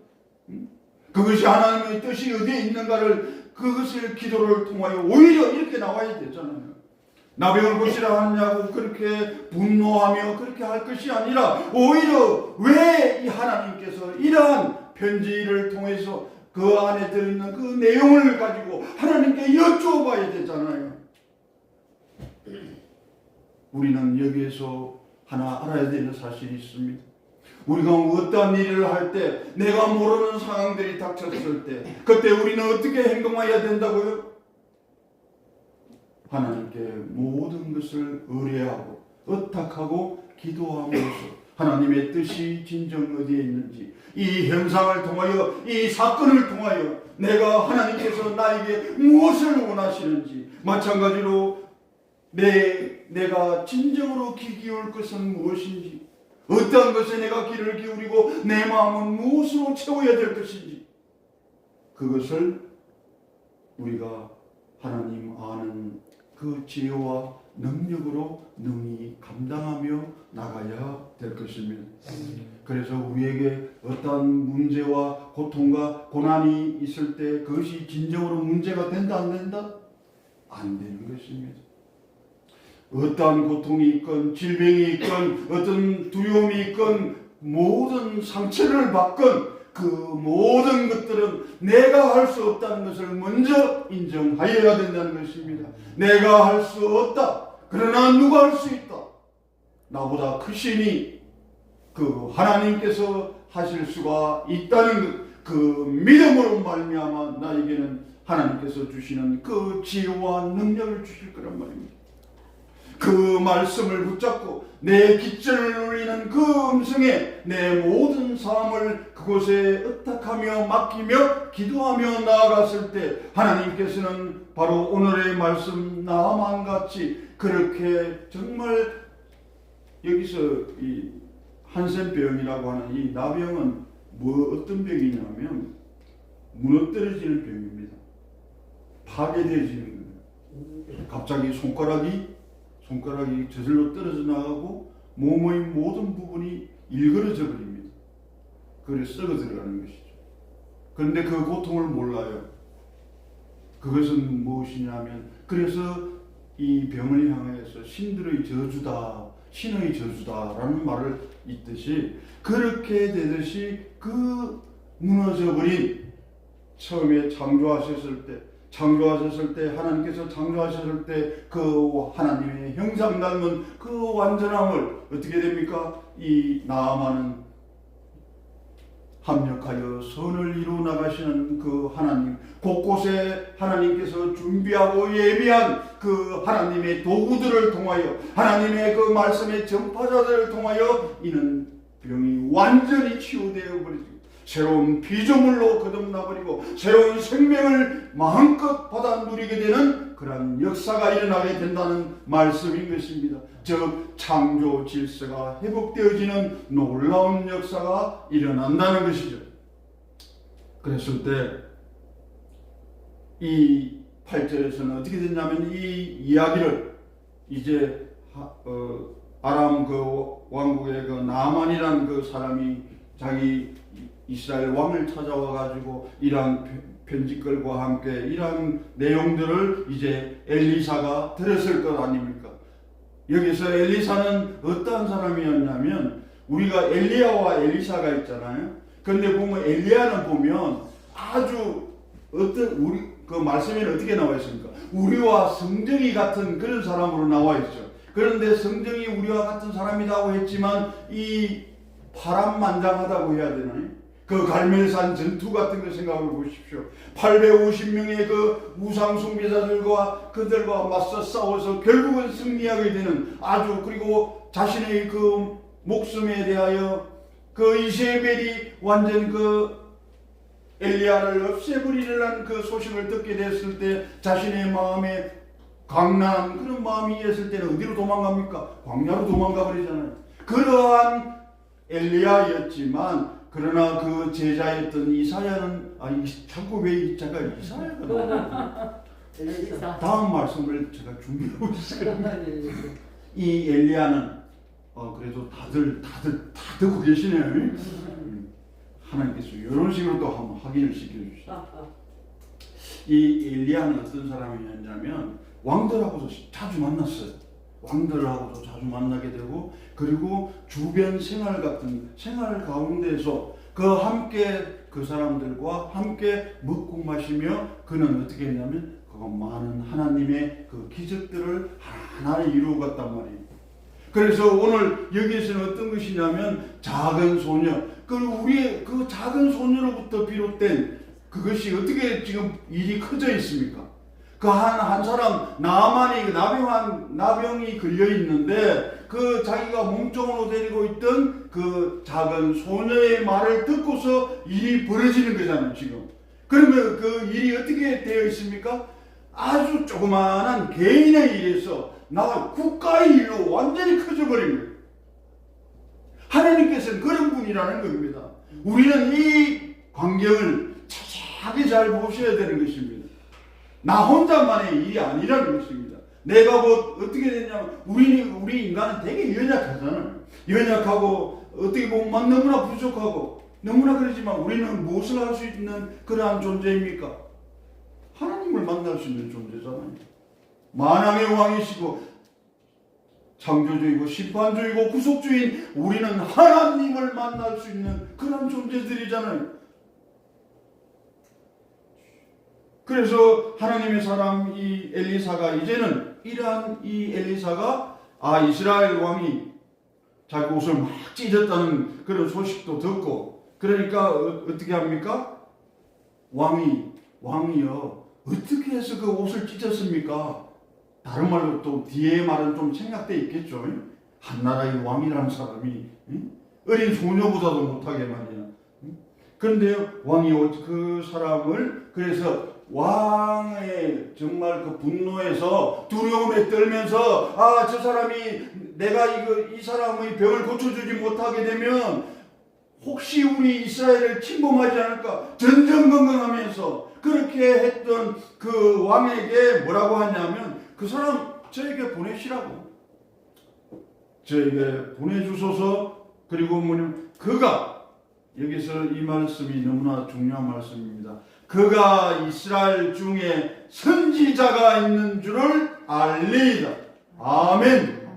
그것이 하나님의 뜻이 어디에 있는가를 그것을 기도를 통하여 오히려 이렇게 나와야 되잖아요. 나병을 고치라 하느냐고 그렇게 분노하며 그렇게 할 것이 아니라 오히려 왜 이 하나님께서 이러한 편지를 통해서 그 안에 들어있는 그 내용을 가지고 하나님께 여쭤봐야 되잖아요. 우리는 여기에서 하나 알아야 되는 사실이 있습니다. 우리가 어떠한 일을 할 때 내가 모르는 상황들이 닥쳤을 때 그때 우리는 어떻게 행동해야 된다고요? 하나님께 모든 것을 의뢰하고 의탁하고 기도하면서 하나님의 뜻이 진정 어디에 있는지 이 현상을 통하여 이 사건을 통하여 내가 하나님께서 나에게 무엇을 원하시는지 마찬가지로 내가 진정으로 귀 기울 것은 무엇인지 어떠한 것에 내가 귀를 기울이고 내 마음은 무엇으로 채워야 될 것인지 그것을 우리가 하나님 아는 그 지혜와 능력으로 능히 감당하며 나가야 될 것입니다. 그래서 우리에게 어떤 문제와 고통과 고난이 있을 때 그것이 진정으로 문제가 된다 안 된다? 안 되는 것입니다. 어떠한 고통이 있건 질병이 있건 어떤 두려움이 있건 모든 상처를 받건 그 모든 것들은 내가 할 수 없다는 것을 먼저 인정하여야 된다는 것입니다. 내가 할 수 없다. 그러나 누가 할 수 있다. 나보다 크시니 그 하나님께서 하실 수가 있다는 그 믿음으로 말미암아 나에게는 하나님께서 주시는 그 지혜와 능력을 주실 거란 말입니다. 그 말씀을 붙잡고 내 기절을 누리는 그 음성에 내 모든 삶을 그곳에 의탁하며 맡기며 기도하며 나아갔을 때 하나님께서는 바로 오늘의 말씀 나만같이 그렇게 정말 여기서 이 한센병이라고 하는 이 나병은 어떤 병이냐면 무너뜨려지는 병입니다. 파괴되어지는 거예요. 갑자기 손가락이 저절로 떨어져 나가고 몸의 모든 부분이 일그러져 버립니다. 그래서 썩어 들어가는 것이죠. 그런데 그 고통을 몰라요. 그것은 무엇이냐면 그래서 이 병을 향해서 신들의 저주다, 신의 저주다라는 말을 있듯이 그렇게 되듯이 그 무너져버린 처음에 창조하셨을 때 하나님께서 창조하셨을 때 그 하나님의 형상 닮은 그 완전함을 어떻게 됩니까? 이 나아만은 합력하여 선을 이루어 나가시는 그 하나님 곳곳에 하나님께서 준비하고 예비한 그 하나님의 도구들을 통하여 하나님의 그 말씀의 전파자들을 통하여 이는 병이 완전히 치유되어 버리죠. 새로운 피조물로 거듭나버리고 새로운 생명을 마음껏 받아 누리게 되는 그런 역사가 일어나게 된다는 말씀인 것입니다. 즉 창조 질서가 회복되어지는 놀라운 역사가 일어난다는 것이죠. 그랬을 때 이 8절에서는 어떻게 됐냐면 이 이야기를 이제 아람 그 왕국의 그 나만이라는 그 사람이 자기 이스라엘 왕을 찾아와 가지고 이러한 편지글과 함께 이러한 내용들을 이제 엘리사가 들었을 것 아닙니까? 여기서 엘리사는 어떠한 사람이었냐면 우리가 엘리야와 엘리사가 있잖아요. 그런데 보면 엘리야는 보면 아주 어떤 우리 그 말씀에는 어떻게 나와 있습니까? 우리와 성정이 같은 그런 사람으로 나와 있죠. 그런데 성정이 우리와 같은 사람이라고 했지만 이 파란만장하다고 해야 되나요? 그 갈멜산 전투 같은 거 생각해 보십시오. 850명의 그 우상 숭배자들과 그들과 맞서 싸워서 결국은 승리하게 되는 아주, 그리고 자신의 그 목숨에 대하여 그 이세벨이 완전 그 엘리야를 없애버리려는 그 소식을 듣게 됐을 때 자신의 마음에 강난한 그런 마음이 있었을 때는 어디로 도망갑니까? 광야로 도망가 버리잖아요. 그러한 엘리야였지만 그러나 그 제자였던 이사야는 자꾸 왜 이 자가 이사야가 나와요? 다음 말씀을 제가 준비하고 있어요. 이 엘리야는 그래도 다들 듣고 계시네요. 하나님께서 이런 식으로 또 한번 확인을 시켜주시죠. 이 엘리야는 어떤 사람이었냐면 왕들하고도 자주 만났어요. 왕들하고도 자주 만나게 되고, 그리고 주변 생활 같은 생활 가운데서 함께 그 사람들과 함께 먹고 마시며 그는 어떻게 했냐면 많은 하나님의 그 기적들을 하나하나 이루어갔단 말이에요. 그래서 오늘 여기에서는 어떤 것이냐면 작은 소녀, 우리의 그 작은 소녀로부터 비롯된 그것이 어떻게 지금 일이 커져 있습니까? 그 한 사람 나만이 나병이 걸려 있는데 그 자기가 몸종으로 데리고 있던 그 작은 소녀의 말을 듣고서 일이 벌어지는 거잖아요, 지금. 그러면 그 일이 어떻게 되어 있습니까? 아주 조그마한 개인의 일에서 국가의 일로 완전히 커져버린 거예요. 하나님께서는 그런 분이라는 겁니다. 우리는 이 광경을 자세하게 잘 보셔야 되는 것입니다. 나 혼자만의 일이 아니라는 것입니다. 내가 어떻게 되냐면 우리 인간은 되게 연약하잖아요. 연약하고 어떻게 보면 너무나 부족하고 너무나 그러지만 우리는 무엇을 할 수 있는 그러한 존재입니까? 하나님을 만날 수 있는 존재잖아요. 만왕의 왕이시고 창조주이고 심판주이고 구속주인 우리는 하나님을 만날 수 있는 그런 존재들이잖아요. 그래서 하나님의 사람 이 엘리사가 이제는 이러한 이 엘리사가 이스라엘 왕이 자기 옷을 막 찢었다는 그런 소식도 듣고, 그러니까 어떻게 합니까? 왕이요 어떻게 해서 그 옷을 찢었습니까? 다른 말로 또 뒤에 말은 좀 생략되어 있겠죠. 한 나라의 왕이라는 사람이 어린 소녀보다도 못하게 말이야. 그런데 왕이 그 사람을, 그래서 왕의 정말 그 분노에서 두려움에 떨면서 저 사람이 내가 이 사람의 병을 고쳐주지 못하게 되면 혹시 우리 이스라엘을 침범하지 않을까 전전긍긍하면서 그렇게 했던 그 왕에게 뭐라고 하냐면 그 사람 저에게 보내시라고, 저에게 보내주소서. 그리고 뭐냐면 그가, 여기서 이 말씀이 너무나 중요한 말씀입니다. 그가 이스라엘 중에 선지자가 있는 줄을 알리이다. 아멘.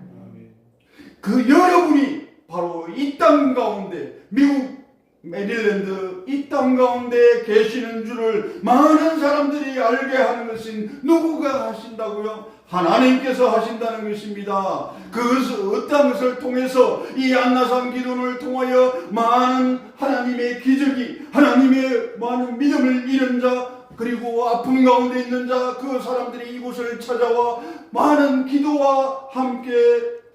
그 여러분이 바로 이 땅 가운데, 미국 메릴랜드 이 땅 가운데 계시는 줄을 많은 사람들이 알게 하는 것은 누구가 하신다고요? 하나님께서 하신다는 것입니다. 그것을 어떤 것을 통해서 이 안나산 기도를 통하여 많은 하나님의 기적이, 하나님의 많은 믿음을 잃은 자, 그리고 아픔 가운데 있는 자, 그 사람들이 이곳을 찾아와 많은 기도와 함께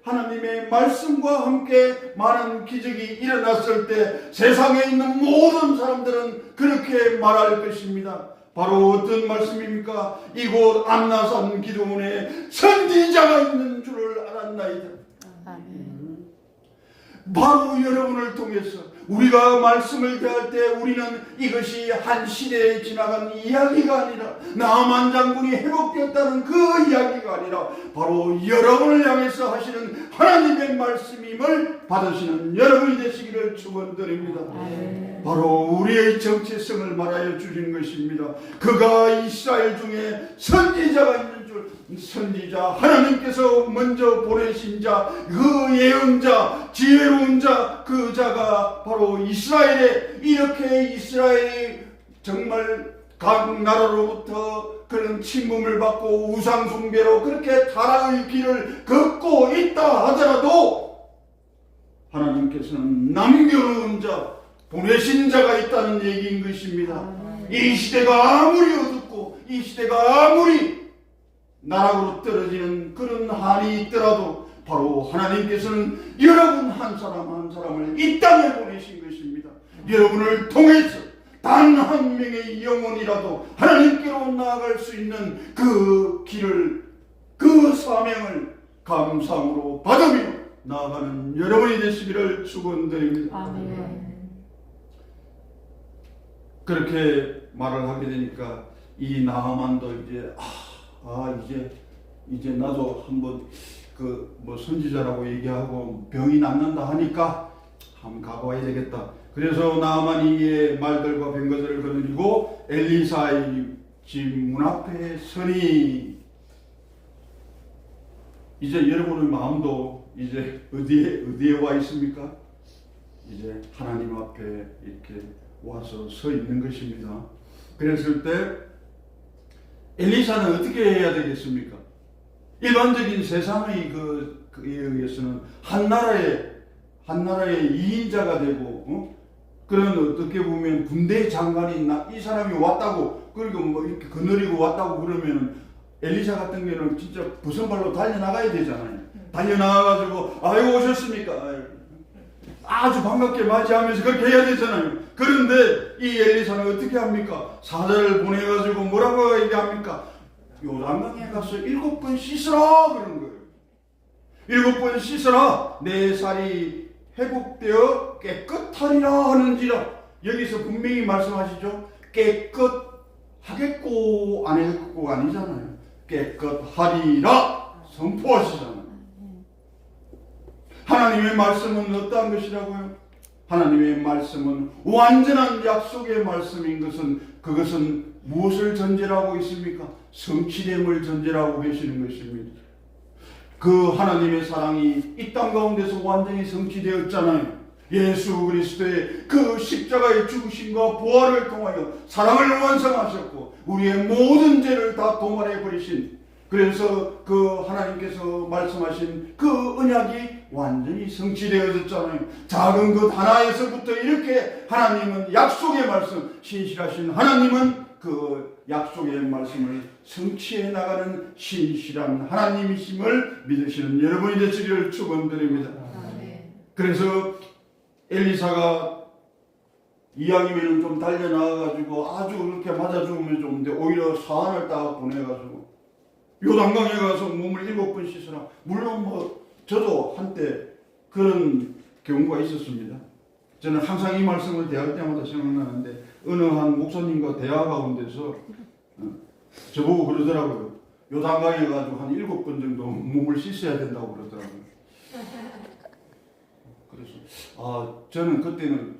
하나님의 말씀과 함께 많은 기적이 일어났을 때 세상에 있는 모든 사람들은 그렇게 말할 것입니다. 바로 어떤 말씀입니까? 이곳 안나산 기도원에 선지자가 있는 줄을 알았나이다. 바로 여러분을 통해서 우리가 말씀을 대할 때 우리는 이것이 한 시대에 지나간 이야기가 아니라 나만 장군이 회복되었다는 그 이야기가 아니라 바로 여러분을 향해서 하시는 하나님의 말씀임을 받으시는 여러분이 되시기를 축원드립니다. 바로 우리의 정체성을 말하여 주시는 것입니다. 그가 이스라엘 중에 선지자가 있는 줄, 선지자, 하나님께서 먼저 보내신 자, 그 예언자, 지혜로운 자, 그 자가 바로 이스라엘에, 이렇게 이스라엘이 정말 각 나라로부터 그런 침범을 받고 우상 숭배로 그렇게 타락의 길을 걷고 있다 하더라도 하나님께서는 남겨놓은 자, 보내신 자가 있다는 얘기인 것입니다. 이 시대가 아무리 어둡고 이 시대가 아무리 나락으로 떨어지는 그런 한이 있더라도 바로 하나님께서는 여러분 한 사람 한 사람을 이 땅에 보내신 것입니다. 여러분을 통해서 단 한 명의 영혼이라도 하나님께로 나아갈 수 있는 그 길을, 그 사명을 감사함으로 받으며 나아가는 여러분이 되시기를 축원드립니다. 아멘. 그렇게 말을 하게 되니까 이 나아만도 이제 나도 한번 그 뭐 선지자라고 얘기하고 병이 낫는다 하니까 한번 가봐야 되겠다. 그래서 나아만이 이의 말들과 뵌 것을 거느리고 엘리사의 집 문 앞에 서니 이제 여러분의 마음도 이제 어디에 와 있습니까? 이제 하나님 앞에 이렇게 와서 서 있는 것입니다. 그랬을 때 엘리사는 어떻게 해야 되겠습니까? 일반적인 세상의 그에 의해서는 한 나라의 2인자가 되고 그런 어떻게 보면 군대 장관이 이 사람이 왔다고 그리고 뭐 이렇게 거느리고 왔다고 그러면 엘리사 같은 경우는 진짜 부선발로 달려나가야 되잖아요. 달려나가가지고 아이고 오셨습니까? 아주 반갑게 맞이하면서 그렇게 해야 되잖아요. 그런데 이 엘리사는 어떻게 합니까? 사자를 보내가지고 뭐라고 얘기합니까? 요단강에 가서 7번 씻으라 그런 거예요. 7번 씻으라 내 살이 회복되어 깨끗하리라 하는지라. 여기서 분명히 말씀하시죠. 깨끗하겠고 안 하겠고가 아니잖아요. 깨끗하리라 선포하시잖아요. 하나님의 말씀은 어떠한 것이라고요? 하나님의 말씀은 완전한 약속의 말씀인 그것은 무엇을 전제로 하고 있습니까? 성취됨을 전제로 하고 계시는 것입니다. 그 하나님의 사랑이 이 땅 가운데서 완전히 성취되었잖아요. 예수 그리스도의 그 십자가의 죽으심과 부활을 통하여 사랑을 완성하셨고 우리의 모든 죄를 다 도말해 버리신, 그래서 그 하나님께서 말씀하신 그 언약이 완전히 성취되어졌잖아요. 작은 것 하나에서부터 이렇게 하나님은 약속의 말씀, 신실하신 하나님은 그 약속의 말씀을 성취해 나가는 신실한 하나님이심을 믿으시는 여러분이 되시기를 축원드립니다. 그래서 엘리사가 이왕이면 좀 달려나가가지고 아주 그렇게 맞아주면 좋은데 오히려 사안을 딱 보내가지고 요단강에 가서 몸을 7번 씻으라. 물론 뭐 저도 한때 그런 경우가 있었습니다. 저는 항상 이 말씀을 대할 때마다 생각나는데 어느 한 목사님과 대화 가운데서 저보고 그러더라고요. 요단강에 가지고 한 7번 정도 몸을 씻어야 된다고 그러더라고요. 그래서 저는 그때는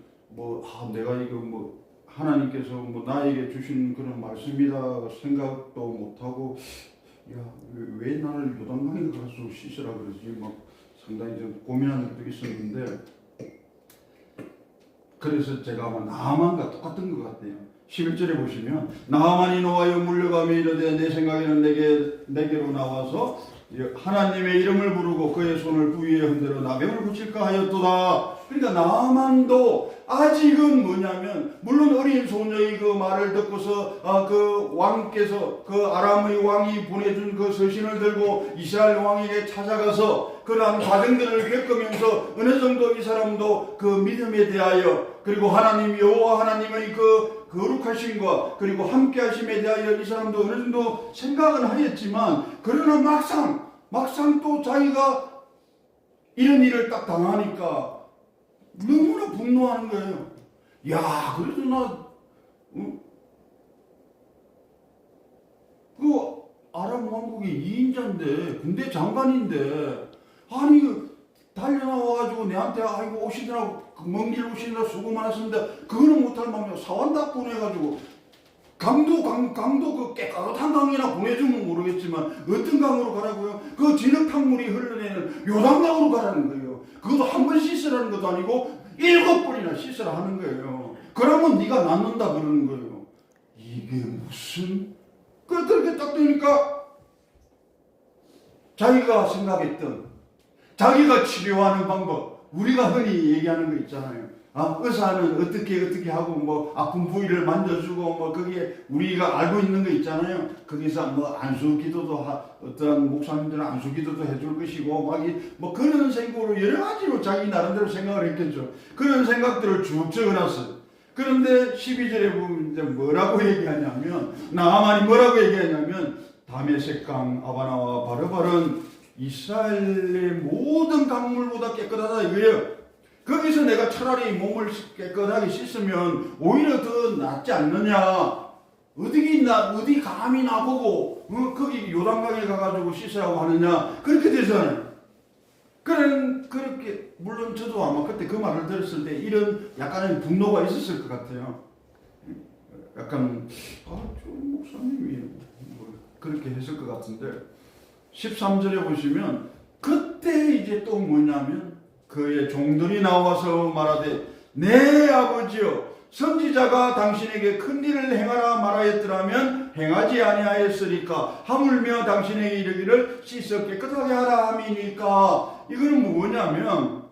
내가 이거 하나님께서 나에게 주신 그런 말씀이다 생각도 못하고 왜 나를 요단강에 가서 씻으라 그러지 상당히 좀 고민하는 것도 있었는데, 그래서 제가 아마 나아만과 똑같은 것 같아요. 11절에 보시면 나아만이 노하여 물려가며 이르되 내 생각에는 내게로 나와서 하나님의 이름을 부르고 그의 손을 부위에 흔들어 나병을 고칠까 하였도다. 그러니까 나아만도 아직은 뭐냐면 물론 어린 소녀의 그 말을 듣고서 그 왕께서 그 아람의 왕이 보내준 그 서신을 들고 이스라엘 왕에게 찾아가서 그러한 과정들을 겪으면서 어느 정도 이 사람도 그 믿음에 대하여 그리고 하나님 여호와 하나님의 그 거룩하심과 그리고 함께하심에 대하여 이 사람도 어느 정도 생각은 하였지만 그러나 막상 또 자기가 이런 일을 딱 당하니까 너무나 분노하는 거예요. 야, 그래도 나 그 아람 왕국의 2인자인데 군대 장관인데 아니 달려나와가지고 내한테 아이고 오시느라고 먼 길 오시느라 수고 많았습니다. 그거는 못할 망정 사완다 보내가지고 강도 그 깨끗한 강이나 보내주면 모르겠지만 어떤 강으로 가라고요? 그 진흙탕물이 흘러내는 요단강으로 가라는 거예요. 그것도 한 번 씻으라는 것도 아니고 7번이나 씻으라 하는 거예요. 그러면 네가 낫는다 그러는 거예요. 이게 무슨 그렇게 딱 되니까 자기가 생각했던 자기가 치료하는 방법, 우리가 흔히 얘기하는 거 있잖아요. 의사는 어떻게 하고 뭐 아픈 부위를 만져주고 뭐 거기에 우리가 알고 있는 거 있잖아요. 거기서 뭐 안수기도도 어떤 목사님들은 안수기도도 해줄 것이고 뭐 그런 생각으로 여러 가지로 자기 나름대로 생각을 했겠죠. 그런 생각들을 쭉 적어놨어요. 그런데 12절에 보면 이제 뭐라고 얘기하냐면 나아만이 뭐라고 얘기하냐면 다메섹강 아바나와 바르발은 이스라엘의 모든 강물보다 깨끗하다 이거예요. 거기서 내가 차라리 몸을 깨끗하게 씻으면 오히려 더 낫지 않느냐. 어디 감히 나보고 거기 요단강에 가가지고 씻으라고 하느냐. 그렇게 되잖아요. 그렇게 물론 저도 아마 그때 그 말을 들었을 때 이런 약간의 분노가 있었을 것 같아요. 약간 저 목사님이 뭐 그렇게 했을 것 같은데 13절에 보시면 그때 이제 또 뭐냐면 그의 종들이 나와서 말하되 내 아버지여 선지자가 당신에게 큰 일을 행하라 말하였더라면 행하지 아니하였으리까 하물며 당신에게 이르기를 씻어 깨끗하게 하라 함이니까. 이거는 뭐냐면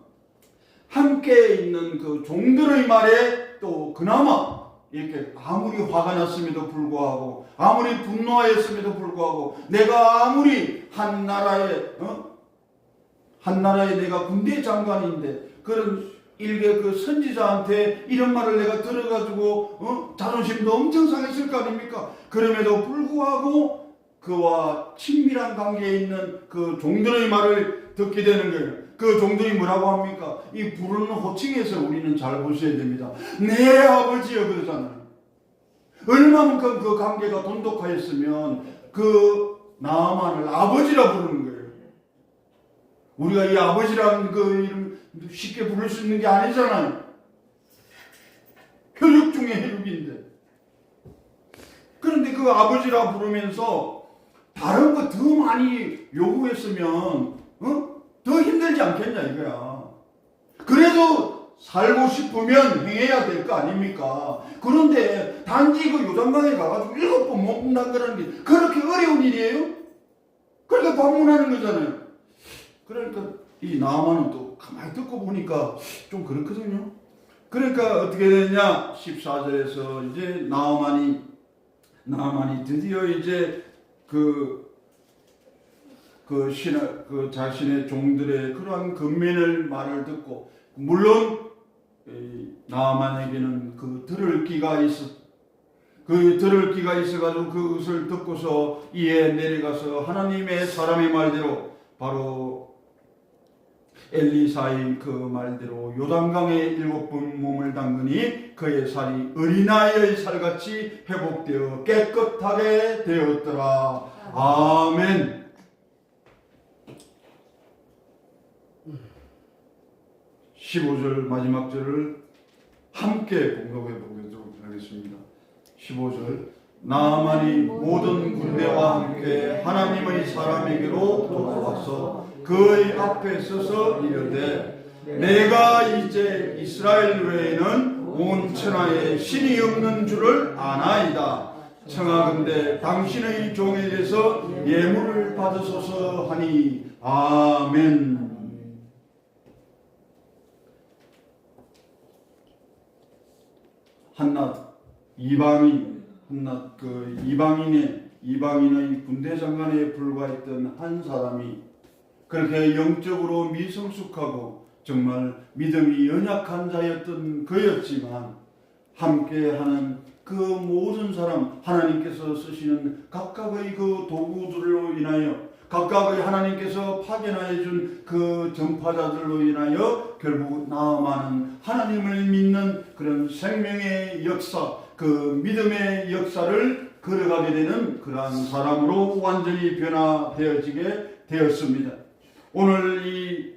함께 있는 그 종들의 말에 또 그나마 이렇게 아무리 화가 났음에도 불구하고 아무리 분노하였음에도 불구하고 내가 아무리 한 나라의 내가 군대 장관인데 그런 일개 그 선지자한테 이런 말을 내가 들어가지고 자존심도 엄청 상했을 거 아닙니까? 그럼에도 불구하고 그와 친밀한 관계에 있는 그 종들의 말을 듣게 되는 거예요. 그 종들이 뭐라고 합니까? 이 부르는 호칭에서 우리는 잘 보셔야 됩니다. 내 아버지여 그러잖아요. 얼마만큼 그 관계가 돈독하였으면 그 나아만을 아버지라 부르는 거예요. 우리가 이 아버지라는 그 이름 쉽게 부를 수 있는 게 아니잖아요. 혈육 중에 혈육인데. 그런데 그 아버지라 부르면서 다른 거 더 많이 요구했으면 더 힘들지 않겠냐 이거야. 그래도 살고 싶으면 행해야 될 거 아닙니까? 그런데 단지 그 요단강에 가가지고 7번 못 담그라는 게 그렇게 어려운 일이에요? 그러니까 방문하는 거잖아요. 그러니까 이 나아만은 또 가만히 듣고 보니까 좀 그렇거든요. 그러니까 어떻게 됐냐? 14절에서 이제 나아만이 드디어 이제 그 자신의 종들의 그러한 근면을 말을 듣고, 물론 나아만에게는 들을 귀가 있어가지고 그것을 듣고서 이에 내려가서 하나님의 사람의 말대로 바로 엘리사의 그 말대로 요단강에 7번 몸을 담그니 그의 살이 어린아이의 살같이 회복되어 깨끗하게 되었더라. 아멘. (15절) 마지막 절을 함께 공독해 보도록 하겠습니다. 15절 나아만이 모든 군대와 함께 하나님의 사람에게로 돌아와서 그의 앞에 서서 이르되 내가 이제 이스라엘 외에는 온 천하에 신이 없는 줄을 아나이다. 청하건대 당신의 종에게서 예물을 받으소서 하니 아멘. 한낱 이방인의 군대 장관에 불과했던 한 사람이 그렇게 영적으로 미성숙하고 정말 믿음이 연약한 자였던 그였지만 함께하는 그 모든 사람, 하나님께서 쓰시는 각각의 그 도구들로 인하여, 각각의 하나님께서 파견하여 준 그 전파자들로 인하여 결국 나아만은 하나님을 믿는 그런 생명의 역사, 그 믿음의 역사를 걸어가게 되는 그러한 사람으로 완전히 변화되어지게 되었습니다. 오늘 이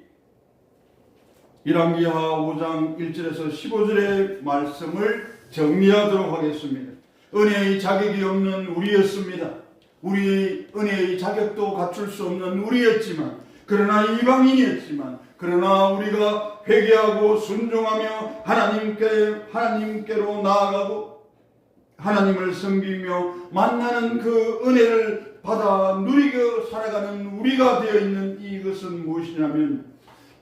열왕기하 5장 1절에서 15절의 말씀을 정리하도록 하겠습니다. 은혜의 자격이 없는 우리였습니다. 우리 은혜의 자격도 갖출 수 없는 우리였지만, 그러나 이방인이었지만, 그러나 우리가 회개하고 순종하며 하나님께로 나아가고 하나님을 섬기며 만나는 그 은혜를 받아 누리고 살아가는 우리가 되어 있는 이것은 무엇이냐면,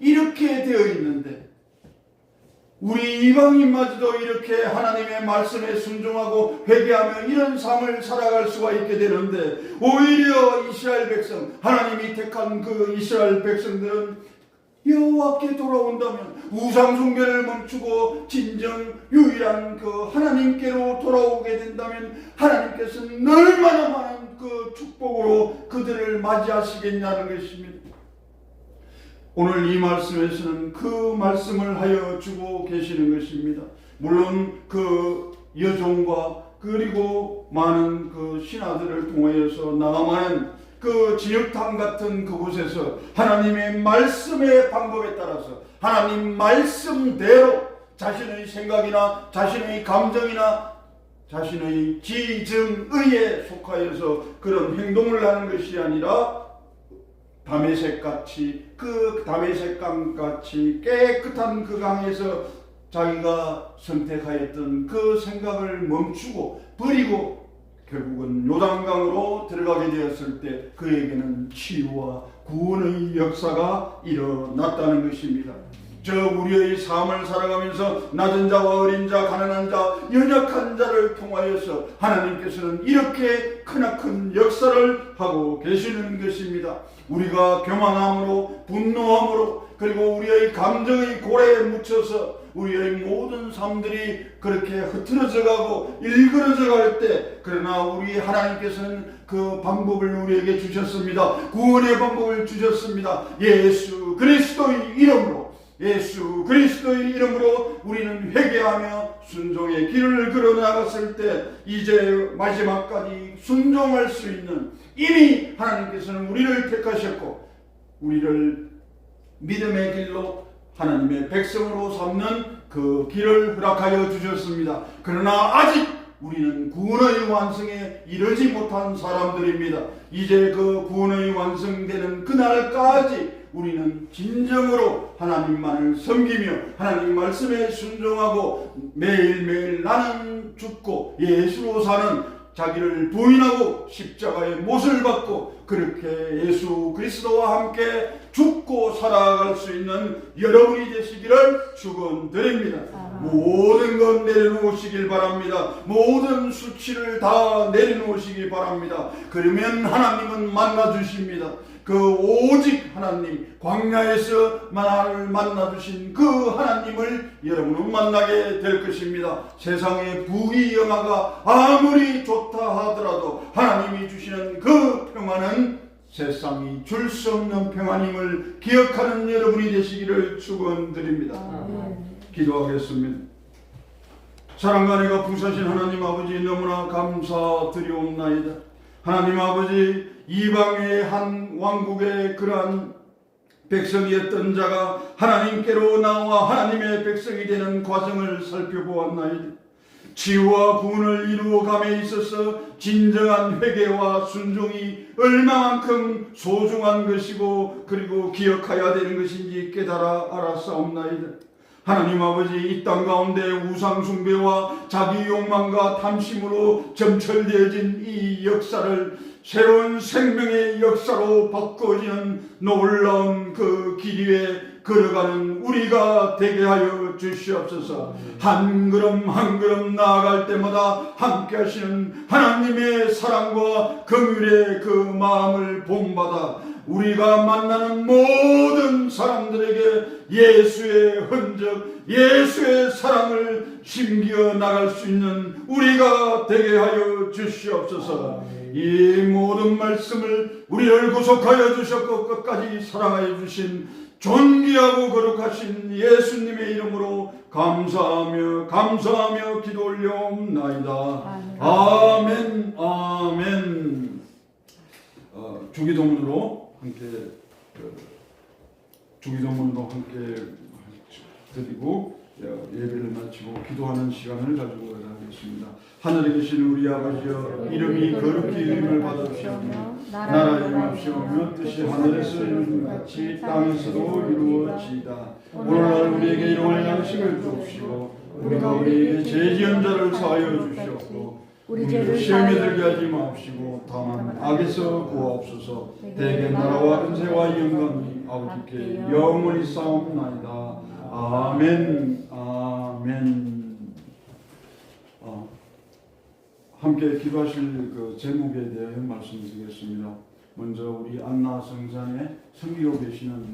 이렇게 되어 있는데 우리 이방인마저도 이렇게 하나님의 말씀에 순종하고 회개하며 이런 삶을 살아갈 수가 있게 되는데, 오히려 이스라엘 백성, 하나님이 택한 그 이스라엘 백성들은 여호와께 돌아온다면, 우상 숭배를 멈추고 진정 유일한 그 하나님께로 돌아오게 된다면 하나님께서는 얼마나 많은 그 축복으로 그들을 맞이하시겠냐는 것입니다. 오늘 이 말씀에서는 그 말씀을 하여 주고 계시는 것입니다. 물론 그 여종과 그리고 많은 그 신하들을 통하여서 나아가는 그 진흙탕 같은 그곳에서 하나님의 말씀의 방법에 따라서 하나님 말씀대로 자신의 생각이나 자신의 감정이나 자신의 지정의에 속하여서 그런 행동을 하는 것이 아니라 다메섹같이, 그 다메섹강같이 깨끗한 그 강에서 자기가 선택하였던 그 생각을 멈추고 버리고 결국은 요단강으로 들어가게 되었을 때 그에게는 치유와 구원의 역사가 일어났다는 것입니다. 저 우리의 삶을 살아가면서 낮은 자와 어린 자, 가난한 자, 연약한 자를 통하여서 하나님께서는 이렇게 크나큰 역사를 하고 계시는 것입니다. 우리가 교만함으로, 분노함으로, 그리고 우리의 감정의 고래에 묻혀서 우리의 모든 삶들이 그렇게 흐트러져 가고 일그러져 갈 때, 그러나 우리 하나님께서는 그 방법을 우리에게 주셨습니다. 구원의 방법을 주셨습니다. 예수 그리스도의 이름으로, 예수 그리스도의 이름으로 우리는 회개하며 순종의 길을 걸어 나갔을 때 이제 마지막까지 순종할 수 있는, 이미 하나님께서는 우리를 택하셨고 우리를 믿음의 길로 하나님의 백성으로 삼는 그 길을 허락하여 주셨습니다. 그러나 아직 우리는 구원의 완성에 이르지 못한 사람들입니다. 이제 그 구원의 완성되는 그날까지 우리는 진정으로 하나님만을 섬기며 하나님 말씀에 순종하고 매일매일 나는 죽고 예수로 사는, 자기를 부인하고 십자가의 못을 받고 그렇게 예수 그리스도와 함께 죽고 살아갈 수 있는 여러분이 되시기를 축원드립니다. 모든 것 내려놓으시길 바랍니다. 모든 수치를 다 내려놓으시기 바랍니다. 그러면 하나님은 만나주십니다. 그 오직 하나님, 광야에서 나를 만나주신 그 하나님을 여러분은 만나게 될 것입니다. 세상의 부귀영화가 아무리 좋다 하더라도 하나님이 주시는 그 평안은 세상이 줄 수 없는 평안임을 기억하는 여러분이 되시기를 축원드립니다. 기도하겠습니다. 사랑과 은혜가 풍성하신 하나님 아버지, 너무나 감사드리옵나이다. 하나님 아버지, 이방의 한 왕국의 그러한 백성이었던 자가 하나님께로 나와 하나님의 백성이 되는 과정을 살펴보았나이다. 치유와 구원을 이루어감에 있어서 진정한 회개와 순종이 얼마만큼 소중한 것이고 그리고 기억해야 되는 것인지 깨달아 알았사옵나이다. 하나님 아버지, 이 땅 가운데 우상 숭배와 자기 욕망과 탐심으로 점철되어진 이 역사를 새로운 생명의 역사로 바꿔지는 놀라운 그 길 위에 걸어가는 우리가 되게 하여 주시옵소서. 한 걸음 한 걸음 나아갈 때마다 함께 하시는 하나님의 사랑과 긍휼의 그 마음을 본받아 우리가 만나는 모든 사람들에게 예수의 흔적, 예수의 사랑을 심겨 나갈 수 있는 우리가 되게 하여 주시옵소서. 이 모든 말씀을 우리를 구속하여 주셨고 끝까지 사랑하여 주신 존귀하고 거룩하신 예수님의 이름으로 감사하며 기도 올려옵나이다. 아멘. 아멘. 주기도문으로 함께 드리고 예배를 마치고 기도하는 시간을 가지고 하겠습니다. 하늘에 계신 우리 아버지여, 이름이 거룩히 여김을 받으시오며 나라의 임하시오며 뜻이 하늘에서 이루어진 것 같이 땅에서도 이루어지이다. 오늘날 우리에게 일용할 양식을 주옵시고 우리가 우리에게 죄 지은 자를 사하여 주시옵고 우리 죄를 시험에 사하여 들게 하지 마옵시고 다만 악에서 구하옵소서. 대개 나라와 은혜와 영광이 아버지께 영원히 싸움나이다. 아멘. 아멘. 함께 기도하실 그 제목에 대해 말씀드리겠습니다. 먼저 우리 안나 성산에 섬기고 계시는